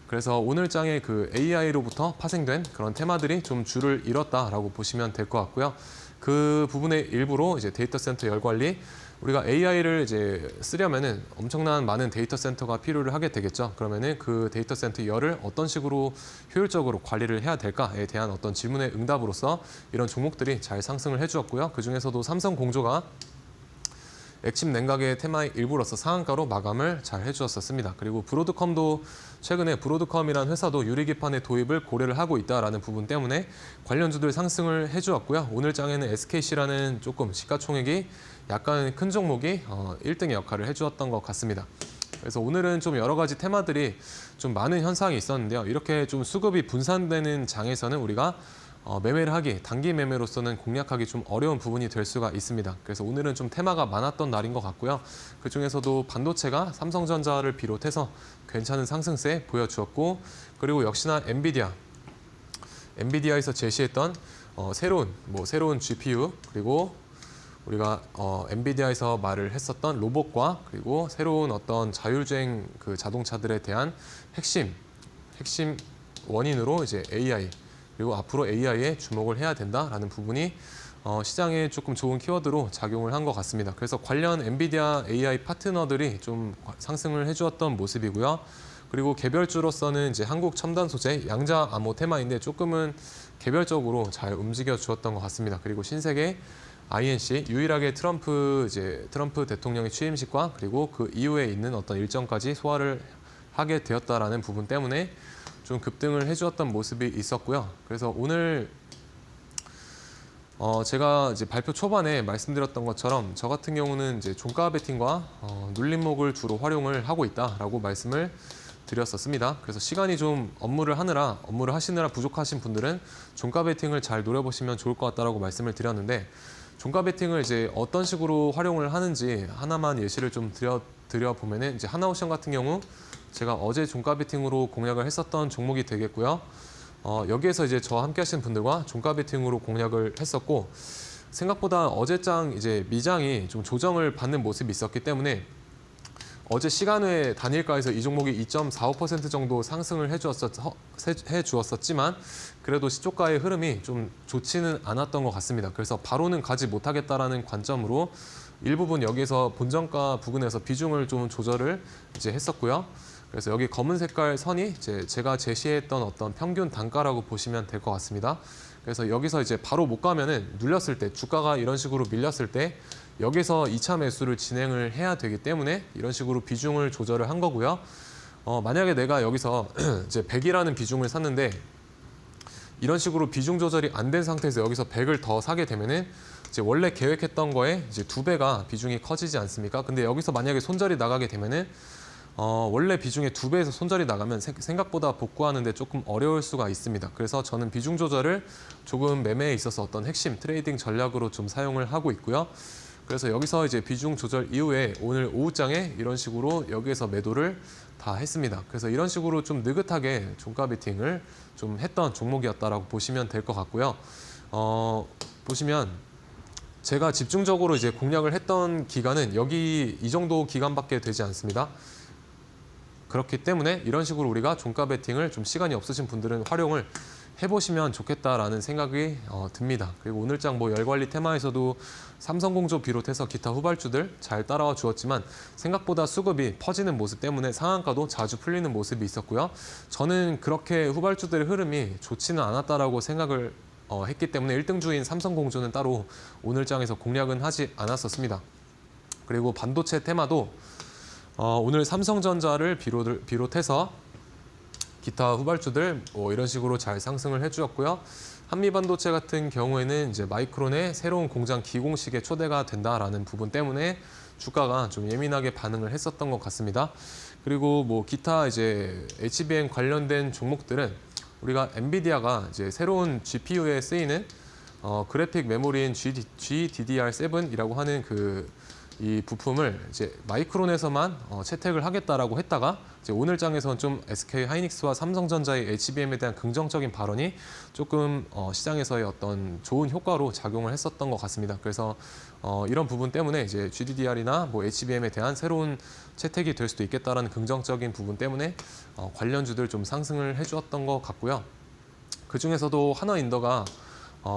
그래서 오늘 장에 그 AI로부터 파생된 그런 테마들이 좀 줄을 잃었다라고 보시면 될 것 같고요. 그 부분의 일부로 이제 데이터 센터 열관리, 우리가 AI를 이제 쓰려면은 엄청난 많은 데이터 센터가 필요를 하게 되겠죠. 그러면은 그 데이터 센터 열을 어떤 식으로 효율적으로 관리를 해야 될까에 대한 어떤 질문의 응답으로서 이런 종목들이 잘 상승을 해주었고요. 그 중에서도 삼성공조가 액침 냉각의 테마의 일부로서 상한가로 마감을 잘 해주었습니다. 그리고 브로드컴도 최근에 브로드컴이라는 회사도 유리기판의 도입을 고려를 하고 있다라는 부분 때문에 관련주들 상승을 해주었고요. 오늘 장에는 SKC라는 조금 시가총액이 약간 큰 종목이 1등의 역할을 해주었던 것 같습니다. 그래서 오늘은 좀 여러 가지 테마들이 좀 많은 현상이 있었는데요. 이렇게 좀 수급이 분산되는 장에서는 우리가 매매를 하기, 단기 매매로서는 공략하기 좀 어려운 부분이 될 수가 있습니다. 그래서 오늘은 좀 테마가 많았던 날인 것 같고요. 그중에서도 반도체가 삼성전자를 비롯해서 괜찮은 상승세 보여주었고, 그리고 역시나 엔비디아에서 제시했던 새로운 GPU, 그리고 우리가 엔비디아에서 말을 했었던 로봇과 그리고 새로운 어떤 자율주행 그 자동차들에 대한 핵심 원인으로 이제 AI, 그리고 앞으로 AI에 주목을 해야 된다라는 부분이 시장에 조금 좋은 키워드로 작용을 한 것 같습니다. 그래서 관련 엔비디아 AI 파트너들이 좀 상승을 해주었던 모습이고요. 그리고 개별주로서는 이제 한국 첨단 소재, 양자 암호 테마인데 조금은 개별적으로 잘 움직여 주었던 것 같습니다. 그리고 신세계 INC, 유일하게 트럼프 대통령의 취임식과 그리고 그 이후에 있는 어떤 일정까지 소화를 하게 되었다라는 부분 때문에 좀 급등을 해주었던 모습이 있었고요. 그래서 오늘 제가 이제 발표 초반에 말씀드렸던 것처럼 저 같은 경우는 이제 종가 베팅과 눌림목을 주로 활용을 하고 있다라고 말씀을 드렸었습니다. 그래서 시간이 좀 업무를 하시느라 부족하신 분들은 종가 베팅을 잘 노려보시면 좋을 것 같다라고 말씀을 드렸는데, 종가 베팅을 이제 어떤 식으로 활용을 하는지 하나만 예시를 좀 드려 보면은, 이제 하나오션 같은 경우 제가 어제 종가 베팅으로 공략을 했었던 종목이 되겠고요. 여기에서 이제 저와 함께 하신 분들과 종가 베팅으로 공략을 했었고, 생각보다 어제장 이제 미장이 좀 조정을 받는 모습이 있었기 때문에 어제 시간외 단일가에서 이 종목이 2.45% 정도 상승을 해주었었지만 그래도 시초가의 흐름이 좀 좋지는 않았던 것 같습니다. 그래서 바로는 가지 못하겠다라는 관점으로 일부분 여기서 본정가 부근에서 비중을 좀 조절을 이제 했었고요. 그래서 여기 검은 색깔 선이 이제 제가 제시했던 어떤 평균 단가라고 보시면 될 것 같습니다. 그래서 여기서 이제 바로 못 가면은 눌렸을 때, 주가가 이런 식으로 밀렸을 때 여기서 2차 매수를 진행을 해야 되기 때문에 이런 식으로 비중을 조절을 한 거고요. 만약에 내가 여기서 이제 100이라는 비중을 샀는데 이런 식으로 비중 조절이 안 된 상태에서 여기서 100을 더 사게 되면은 이제 원래 계획했던 거에 이제 2배가 비중이 커지지 않습니까? 근데 여기서 만약에 손절이 나가게 되면은 원래 비중의 2배에서 손절이 나가면 생각보다 복구하는데 조금 어려울 수가 있습니다. 그래서 저는 비중 조절을 조금 매매에 있어서 어떤 핵심 트레이딩 전략으로 좀 사용을 하고 있고요. 그래서 여기서 이제 비중 조절 이후에 오늘 오후장에 이런 식으로 여기에서 매도를 다 했습니다. 그래서 이런 식으로 좀 느긋하게 종가 베팅을 좀 했던 종목이었다라고 보시면 될 것 같고요. 보시면 제가 집중적으로 이제 공략을 했던 기간은 여기 이 정도 기간밖에 되지 않습니다. 그렇기 때문에 이런 식으로 우리가 종가 베팅을 좀 시간이 없으신 분들은 활용을 해보시면 좋겠다라는 생각이 듭니다. 그리고 오늘장 뭐 열관리 테마에서도 삼성공조 비롯해서 기타 후발주들 잘 따라와 주었지만 생각보다 수급이 퍼지는 모습 때문에 상한가도 자주 풀리는 모습이 있었고요. 저는 그렇게 후발주들의 흐름이 좋지는 않았다라고 생각을 했기 때문에 1등주인 삼성공조는 따로 오늘장에서 공략은 하지 않았었습니다. 그리고 반도체 테마도 오늘 삼성전자를 비롯해서 기타 후발주들 이런 식으로 잘 상승을 해주었고요. 한미반도체 같은 경우에는 이제 마이크론의 새로운 공장 기공식에 초대가 된다라는 부분 때문에 주가가 좀 예민하게 반응을 했었던 것 같습니다. 그리고 뭐 기타 이제 HBM 관련된 종목들은 우리가 엔비디아가 이제 새로운 GPU에 쓰이는 그래픽 메모리인 GDDR7이라고 하는 이 부품을 이제 마이크론에서만 채택을 하겠다라고 했다가 이제 오늘장에서는 좀 SK 하이닉스와 삼성전자의 HBM에 대한 긍정적인 발언이 조금 시장에서의 어떤 좋은 효과로 작용을 했었던 것 같습니다. 그래서 이런 부분 때문에 이제 GDDR이나 뭐 HBM에 대한 새로운 채택이 될 수도 있겠다라는 긍정적인 부분 때문에 관련주들 좀 상승을 해주었던 것 같고요. 그 중에서도 한화인더가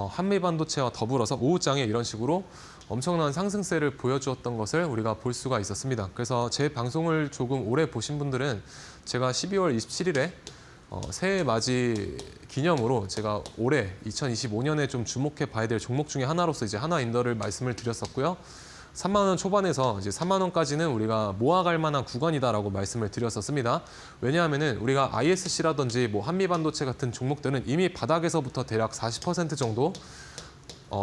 한미반도체와 더불어서 오후장에 이런 식으로 엄청난 상승세를 보여주었던 것을 우리가 볼 수가 있었습니다. 그래서 제 방송을 조금 오래 보신 분들은 제가 12월 27일에 새해 맞이 기념으로 제가 올해 2025년에 좀 주목해 봐야 될 종목 중에 하나로서 이제 한화인더를 말씀을 드렸었고요. 3만 원 초반에서 이제 4만 원까지는 우리가 모아갈 만한 구간이다라고 말씀을 드렸었습니다. 왜냐하면은 우리가 ISC라든지 뭐 한미반도체 같은 종목들은 이미 바닥에서부터 대략 40% 정도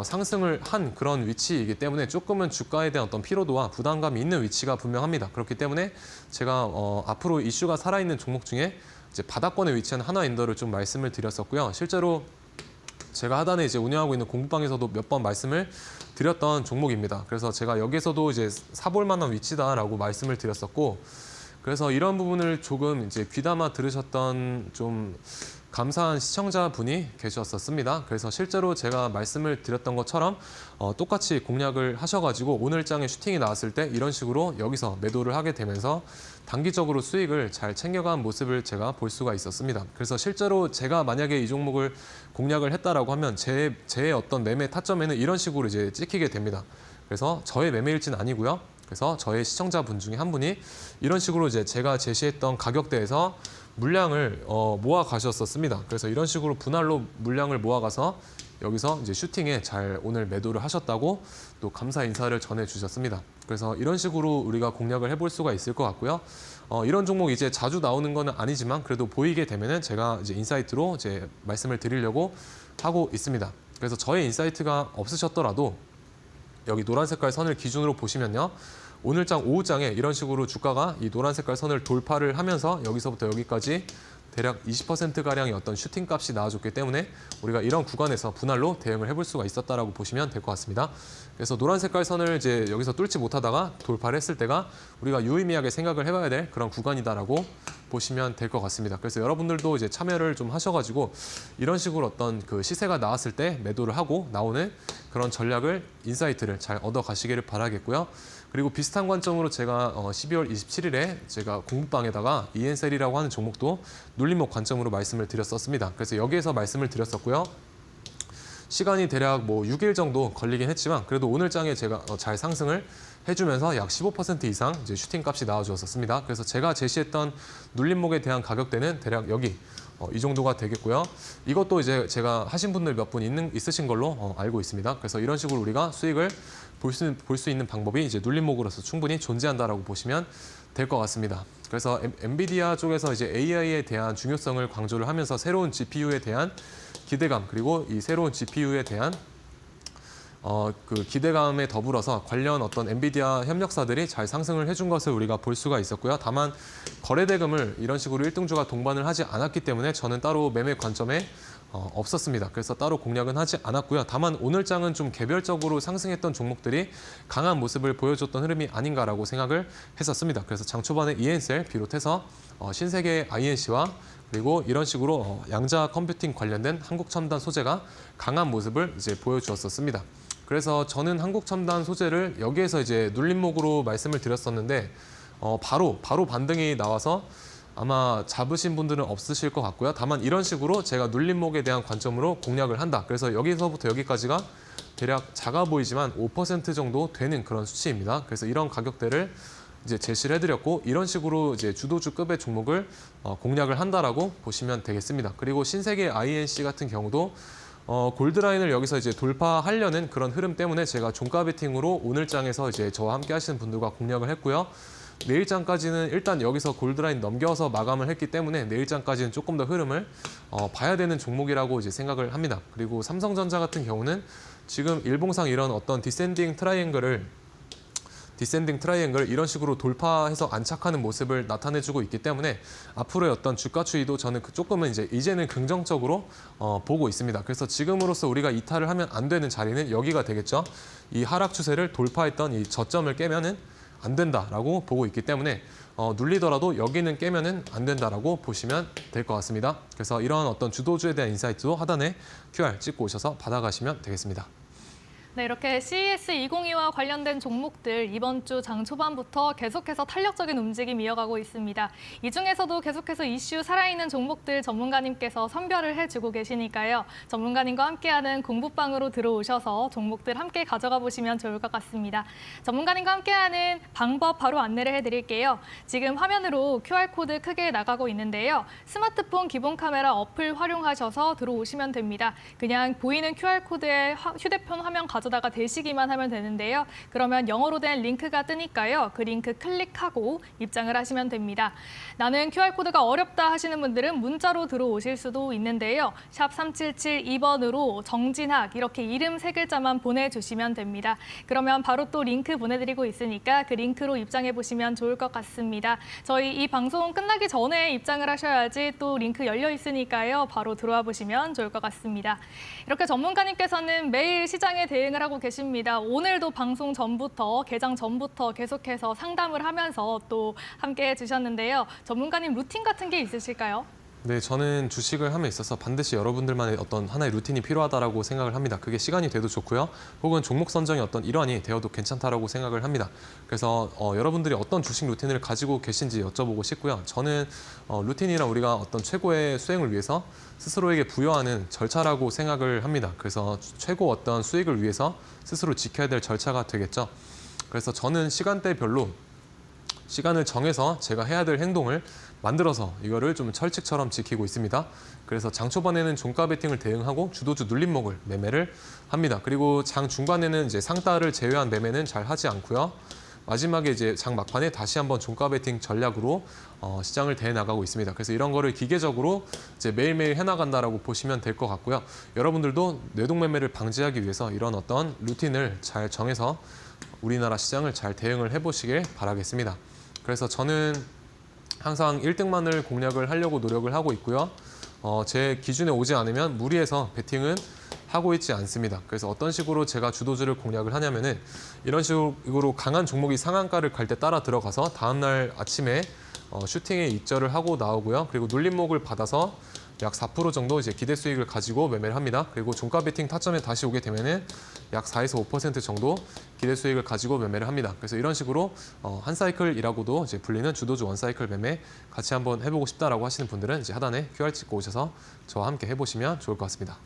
상승을 한 그런 위치이기 때문에 조금은 주가에 대한 어떤 피로도와 부담감이 있는 위치가 분명합니다. 그렇기 때문에 제가 앞으로 이슈가 살아있는 종목 중에 이제 바닥권에 위치한 한화인더를 좀 말씀을 드렸었고요. 실제로 제가 하단에 이제 운영하고 있는 공부방에서도 몇 번 말씀을 드렸던 종목입니다. 그래서 제가 여기서도 이제 사볼 만한 위치다라고 말씀을 드렸었고, 그래서 이런 부분을 조금 이제 귀담아 들으셨던 좀 감사한 시청자분이 계셨었습니다. 그래서 실제로 제가 말씀을 드렸던 것처럼 똑같이 공략을 하셔가지고 오늘장에 슈팅이 나왔을 때 이런 식으로 여기서 매도를 하게 되면서 단기적으로 수익을 잘 챙겨간 모습을 제가 볼 수가 있었습니다. 그래서 실제로 제가 만약에 이 종목을 공략을 했다라고 하면 제 어떤 매매 타점에는 이런 식으로 이제 찍히게 됩니다. 그래서 저의 매매일지는 아니고요. 그래서 저의 시청자분 중에 한 분이 이런 식으로 이제 제가 제시했던 가격대에서 물량을 모아 가셨었습니다. 그래서 이런 식으로 분할로 물량을 모아가서 여기서 이제 슈팅에 잘 오늘 매도를 하셨다고 또 감사 인사를 전해 주셨습니다. 그래서 이런 식으로 우리가 공략을 해볼 수가 있을 것 같고요. 이런 종목 이제 자주 나오는 거는 아니지만 그래도 보이게 되면은 제가 이제 인사이트로 이제 말씀을 드리려고 하고 있습니다. 그래서 저의 인사이트가 없으셨더라도 여기 노란 색깔 선을 기준으로 보시면요. 오늘장, 오후장에 이런 식으로 주가가 이 노란 색깔 선을 돌파를 하면서 여기서부터 여기까지 대략 20%가량의 어떤 슈팅 값이 나와줬기 때문에 우리가 이런 구간에서 분할로 대응을 해볼 수가 있었다라고 보시면 될 것 같습니다. 그래서 노란 색깔 선을 이제 여기서 뚫지 못하다가 돌파를 했을 때가 우리가 유의미하게 생각을 해봐야 될 그런 구간이다라고 보시면 될 것 같습니다. 그래서 여러분들도 이제 참여를 좀 하셔가지고 이런 식으로 어떤 그 시세가 나왔을 때 매도를 하고 나오는 그런 전략을, 인사이트를 잘 얻어 가시기를 바라겠고요. 그리고 비슷한 관점으로 제가 12월 27일에 제가 공부방에다가 EN셀이라고 하는 종목도 눌림목 관점으로 말씀을 드렸었습니다. 그래서 여기에서 말씀을 드렸었고요. 시간이 대략 뭐 6일 정도 걸리긴 했지만 그래도 오늘 장에 제가 잘 상승을 해주면서 약 15% 이상 이제 슈팅 값이 나와주었습니다. 그래서 제가 제시했던 눌림목에 대한 가격대는 대략 여기 이 정도가 되겠고요. 이것도 이제 제가 하신 분들 몇 분 있으신 걸로 알고 있습니다. 그래서 이런 식으로 우리가 수익을 볼 수 있는 방법이 이제 눌림목으로서 충분히 존재한다라고 보시면 될 것 같습니다. 그래서 엔비디아 쪽에서 이제 AI에 대한 중요성을 강조를 하면서 새로운 GPU에 대한 기대감, 그리고 이 새로운 GPU에 대한 그 기대감에 더불어서 관련 어떤 엔비디아 협력사들이 잘 상승을 해준 것을 우리가 볼 수가 있었고요. 다만 거래대금을 이런 식으로 1등주가 동반을 하지 않았기 때문에 저는 따로 매매 관점에 없었습니다. 그래서 따로 공략은 하지 않았고요. 다만 오늘 장은 좀 개별적으로 상승했던 종목들이 강한 모습을 보여줬던 흐름이 아닌가라고 생각을 했었습니다. 그래서 장 초반에 EN셀 비롯해서 신세계 INC와 그리고 이런 식으로 양자 컴퓨팅 관련된 한국 첨단 소재가 강한 모습을 이제 보여주었었습니다. 그래서 저는 한국 첨단 소재를 여기에서 이제 눌림목으로 말씀을 드렸었는데 바로 반등이 나와서 아마 잡으신 분들은 없으실 것 같고요. 다만 이런 식으로 제가 눌림목에 대한 관점으로 공략을 한다. 그래서 여기서부터 여기까지가 대략 작아 보이지만 5% 정도 되는 그런 수치입니다. 그래서 이런 가격대를 이제 제시를 해드렸고 이런 식으로 이제 주도주급의 종목을 공략을 한다라고 보시면 되겠습니다. 그리고 신세계 INC 같은 경우도 골드라인을 여기서 이제 돌파하려는 그런 흐름 때문에 제가 종가 베팅으로 오늘 장에서 이제 저와 함께 하시는 분들과 공략을 했고요. 내일 장까지는 일단 여기서 골드라인 넘겨서 마감을 했기 때문에 내일 장까지는 조금 더 흐름을 봐야 되는 종목이라고 이제 생각을 합니다. 그리고 삼성전자 같은 경우는 지금 일봉상 이런 어떤 디센딩 트라이앵글 이런 식으로 돌파해서 안착하는 모습을 나타내주고 있기 때문에 앞으로의 어떤 주가 추이도 저는 조금은 이제는 긍정적으로 보고 있습니다. 그래서 지금으로서 우리가 이탈을 하면 안 되는 자리는 여기가 되겠죠. 이 하락 추세를 돌파했던 이 저점을 깨면은 안 된다라고 보고 있기 때문에 눌리더라도 여기는 깨면은 안 된다라고 보시면 될 것 같습니다. 그래서 이런 어떤 주도주에 대한 인사이트도 하단에 QR 찍고 오셔서 받아가시면 되겠습니다. 네, 이렇게 CES 2022와 관련된 종목들 이번 주 장 초반부터 계속해서 탄력적인 움직임 이어가고 있습니다. 이 중에서도 계속해서 이슈 살아있는 종목들 전문가님께서 선별을 해주고 계시니까요. 전문가님과 함께하는 공부방으로 들어오셔서 종목들 함께 가져가 보시면 좋을 것 같습니다. 전문가님과 함께하는 방법 바로 안내를 해드릴게요. 지금 화면으로 QR코드 크게 나가고 있는데요. 스마트폰 기본 카메라 어플 활용하셔서 들어오시면 됩니다. 그냥 보이는 QR코드에 휴대폰 화면 가져다가 대시기만 하면 되는데요. 그러면 영어로 된 링크가 뜨니까요. 그 링크 클릭하고 입장을 하시면 됩니다. 나는 QR코드가 어렵다 하시는 분들은 문자로 들어오실 수도 있는데요. 샵 3772번으로 정진학 이렇게 이름 3글자만 보내주시면 됩니다. 그러면 바로 또 링크 보내드리고 있으니까 그 링크로 입장해 보시면 좋을 것 같습니다. 저희 이 방송 끝나기 전에 입장을 하셔야지 또 링크 열려 있으니까요. 바로 들어와 보시면 좋을 것 같습니다. 이렇게 전문가님께서는 매일 시장에 대응을 하고 계십니다. 오늘도 방송 전부터, 개장 전부터 계속해서 상담을 하면서 또 함께 해주셨는데요. 전문가님 루틴 같은 게 있으실까요? 네, 저는 주식을 함에 있어서 반드시 여러분들만의 어떤 하나의 루틴이 필요하다라고 생각을 합니다. 그게 시간이 돼도 좋고요. 혹은 종목 선정의 어떤 일환이 되어도 괜찮다라고 생각을 합니다. 그래서 여러분들이 어떤 주식 루틴을 가지고 계신지 여쭤보고 싶고요. 저는 루틴이란 우리가 어떤 최고의 수행을 위해서 스스로에게 부여하는 절차라고 생각을 합니다. 그래서 최고 어떤 수익을 위해서 스스로 지켜야 될 절차가 되겠죠. 그래서 저는 시간대별로 시간을 정해서 제가 해야 될 행동을 만들어서 이거를 좀 철칙처럼 지키고 있습니다. 그래서 장 초반에는 종가 베팅을 대응하고 주도주 눌림목을 매매를 합니다. 그리고 장 중반에는 이제 상따를 제외한 매매는 잘 하지 않고요. 마지막에 이제 장 막판에 다시 한번 종가 베팅 전략으로 시장을 대해 나가고 있습니다. 그래서 이런 거를 기계적으로 이제 매일매일 해나간다라고 보시면 될 것 같고요. 여러분들도 뇌동 매매를 방지하기 위해서 이런 어떤 루틴을 잘 정해서 우리나라 시장을 잘 대응을 해보시길 바라겠습니다. 그래서 저는 항상 1등만을 공략을 하려고 노력을 하고 있고요. 제 기준에 오지 않으면 무리해서 베팅은 하고 있지 않습니다. 그래서 어떤 식으로 제가 주도주를 공략을 하냐면은 이런 식으로 강한 종목이 상한가를 갈 때 따라 들어가서 다음날 아침에 슈팅에 입절을 하고 나오고요. 그리고 눌림목을 받아서 약 4% 정도 이제 기대 수익을 가지고 매매를 합니다. 그리고 종가 베팅 타점에 다시 오게 되면은 약 4에서 5% 정도 기대 수익을 가지고 매매를 합니다. 그래서 이런 식으로 한 사이클이라고도 이제 불리는 주도주 원 사이클 매매 같이 한번 해보고 싶다라고 하시는 분들은 이제 하단에 QR 찍고 오셔서 저와 함께 해보시면 좋을 것 같습니다.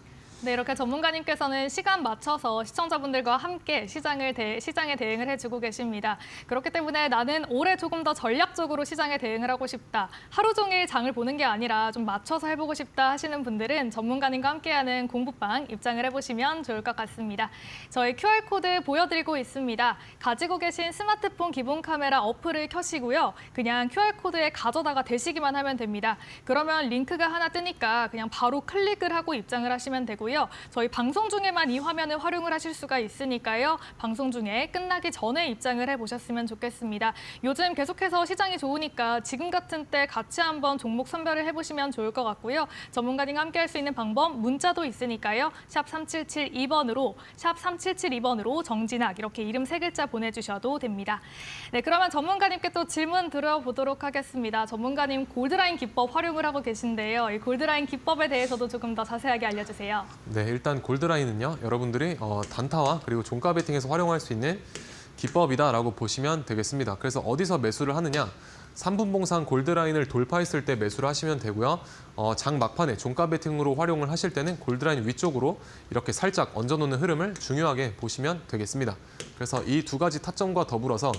네, 이렇게 전문가님께서는 시간 맞춰서 시청자분들과 함께 시장에 대응을 해주고 계십니다. 그렇기 때문에 나는 올해 조금 더 전략적으로 시장에 대응을 하고 싶다. 하루 종일 장을 보는 게 아니라 좀 맞춰서 해보고 싶다 하시는 분들은 전문가님과 함께하는 공부방 입장을 해보시면 좋을 것 같습니다. 저희 QR코드 보여드리고 있습니다. 가지고 계신 스마트폰 기본 카메라 어플을 켜시고요. 그냥 QR코드에 가져다가 대시기만 하면 됩니다. 그러면 링크가 하나 뜨니까 그냥 바로 클릭을 하고 입장을 하시면 되고요. 저희 방송 중에만 이 화면을 활용을 하실 수가 있으니까요. 방송 중에 끝나기 전에 입장을 해보셨으면 좋겠습니다. 요즘 계속해서 시장이 좋으니까 지금 같은 때 같이 한번 종목 선별을 해보시면 좋을 것 같고요. 전문가님과 함께 할 수 있는 방법 문자도 있으니까요. 샵 3772번으로 정진학 이렇게 이름 3글자 보내주셔도 됩니다. 네, 그러면 전문가님께 또 질문 드려보도록 하겠습니다. 전문가님 골드라인 기법 활용을 하고 계신데요. 이 골드라인 기법에 대해서도 조금 더 자세하게 알려주세요. 네, 일단 골드라인은요. 여러분들이 단타와 그리고 종가 베팅에서 활용할 수 있는 기법이다라고 보시면 되겠습니다. 그래서 어디서 매수를 하느냐? 3분 봉상 골드라인을 돌파했을 때 매수를 하시면 되고요. 장 막판에 종가 베팅으로 활용을 하실 때는 골드라인 위쪽으로 이렇게 살짝 얹어놓는 흐름을 중요하게 보시면 되겠습니다. 그래서 이 두 가지 타점과 더불어서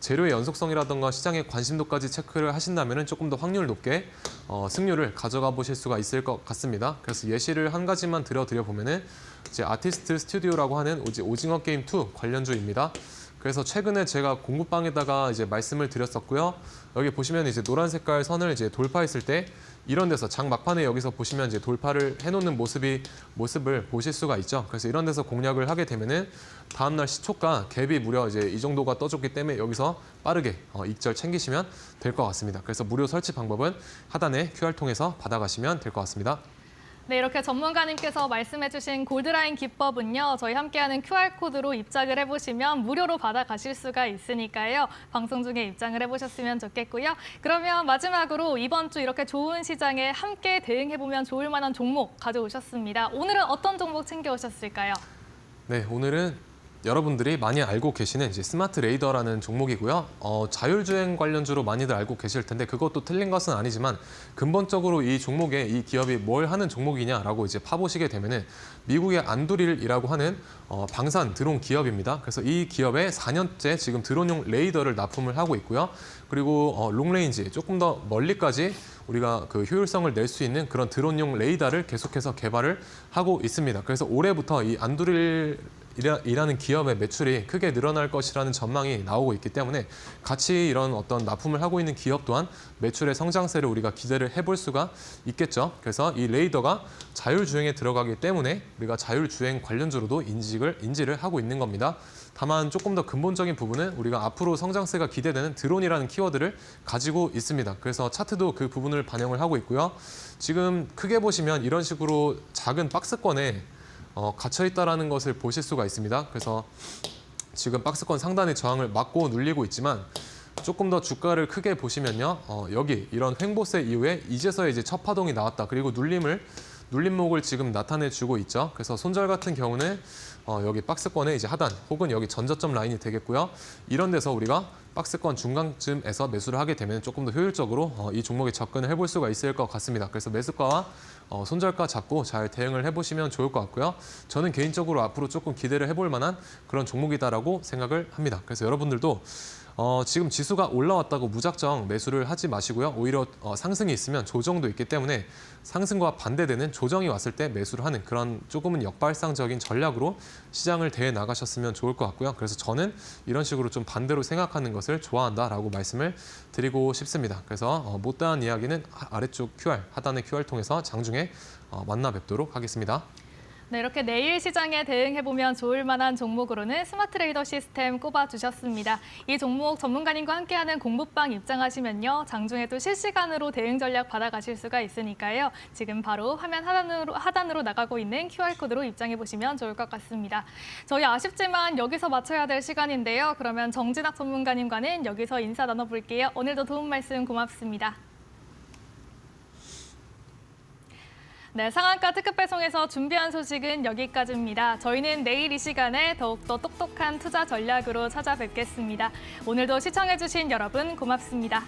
재료의 연속성이라든가 시장의 관심도까지 체크를 하신다면 조금 더 확률 높게 승률을 가져가 보실 수가 있을 것 같습니다. 그래서 예시를 한 가지만 드려 보면은 이제 아티스트 스튜디오라고 하는 오징어 게임 2 관련주입니다. 그래서 최근에 제가 공부방에다가 이제 말씀을 드렸었고요. 여기 보시면 이제 노란 색깔 선을 이제 돌파했을 때 이런 데서 장 막판에 여기서 보시면 이제 돌파를 해놓는 모습을 보실 수가 있죠. 그래서 이런 데서 공략을 하게 되면은 다음날 시초가 갭이 무려 이제 이 정도가 떠줬기 때문에 여기서 빠르게 익절 챙기시면 될 것 같습니다. 그래서 무료 설치 방법은 하단에 QR 통해서 받아가시면 될 것 같습니다. 네, 이렇게 전문가님께서 말씀해주신 골드라인 기법은요. 저희 함께하는 QR코드로 입장을 해보시면 무료로 받아가실 수가 있으니까요. 방송 중에 입장을 해보셨으면 좋겠고요. 그러면 마지막으로 이번 주 이렇게 좋은 시장에 함께 대응해보면 좋을 만한 종목 가져오셨습니다. 오늘은 어떤 종목 챙겨오셨을까요? 네, 오늘은 여러분들이 많이 알고 계시는 이제 스마트 레이더라는 종목이고요. 자율주행 관련주로 많이들 알고 계실 텐데 그것도 틀린 것은 아니지만 근본적으로 이 종목에 이 기업이 뭘 하는 종목이냐라고 이제 파보시게 되면은 미국의 안두릴이라고 하는 방산 드론 기업입니다. 그래서 이 기업에 4년째 지금 드론용 레이더를 납품을 하고 있고요. 그리고 롱레인지 조금 더 멀리까지 우리가 그 효율성을 낼 수 있는 그런 드론용 레이더를 계속해서 개발을 하고 있습니다. 그래서 올해부터 이 안두릴이라는 기업의 매출이 크게 늘어날 것이라는 전망이 나오고 있기 때문에 같이 이런 어떤 납품을 하고 있는 기업 또한 매출의 성장세를 우리가 기대를 해볼 수가 있겠죠. 그래서 이 레이더가 자율주행에 들어가기 때문에 우리가 자율주행 관련주로도 인지를 하고 있는 겁니다. 다만 조금 더 근본적인 부분은 우리가 앞으로 성장세가 기대되는 드론이라는 키워드를 가지고 있습니다. 그래서 차트도 그 부분을 반영을 하고 있고요. 지금 크게 보시면 이런 식으로 작은 박스권에 갇혀 있다라는 것을 보실 수가 있습니다. 그래서 지금 박스권 상단의 저항을 막고 눌리고 있지만 조금 더 주가를 크게 보시면요. 여기 이런 횡보세 이후에 이제서야 이제 첫 파동이 나왔다. 그리고 눌림목을 지금 나타내주고 있죠. 그래서 손절 같은 경우는 여기 박스권의 이제 하단 혹은 여기 전저점 라인이 되겠고요. 이런 데서 우리가 박스권 중간쯤에서 매수를 하게 되면 조금 더 효율적으로 이 종목에 접근을 해볼 수가 있을 것 같습니다. 그래서 매수가와 손절가 잡고 잘 대응을 해보시면 좋을 것 같고요. 저는 개인적으로 앞으로 조금 기대를 해볼 만한 그런 종목이다라고 생각을 합니다. 그래서 여러분들도 지금 지수가 올라왔다고 무작정 매수를 하지 마시고요. 오히려 상승이 있으면 조정도 있기 때문에 상승과 반대되는 조정이 왔을 때 매수를 하는 그런 조금은 역발상적인 전략으로 시장을 대해 나가셨으면 좋을 것 같고요. 그래서 저는 이런 식으로 좀 반대로 생각하는 것을 좋아한다라고 말씀을 드리고 싶습니다. 그래서 못다한 이야기는 아래쪽 QR, 하단의 QR 통해서 장중에 만나 뵙도록 하겠습니다. 네, 이렇게 내일 시장에 대응해보면 좋을 만한 종목으로는 스마트 트레이더 시스템 꼽아주셨습니다. 이 종목 전문가님과 함께하는 공부방 입장하시면요. 장중에도 실시간으로 대응 전략 받아가실 수가 있으니까요. 지금 바로 화면 하단으로 나가고 있는 QR코드로 입장해보시면 좋을 것 같습니다. 저희 아쉽지만 여기서 마쳐야 될 시간인데요. 그러면 정진학 전문가님과는 여기서 인사 나눠볼게요. 오늘도 도움 말씀 고맙습니다. 네, 상한가 특급 배송에서 준비한 소식은 여기까지입니다. 저희는 내일 이 시간에 더욱더 똑똑한 투자 전략으로 찾아뵙겠습니다. 오늘도 시청해주신 여러분 고맙습니다.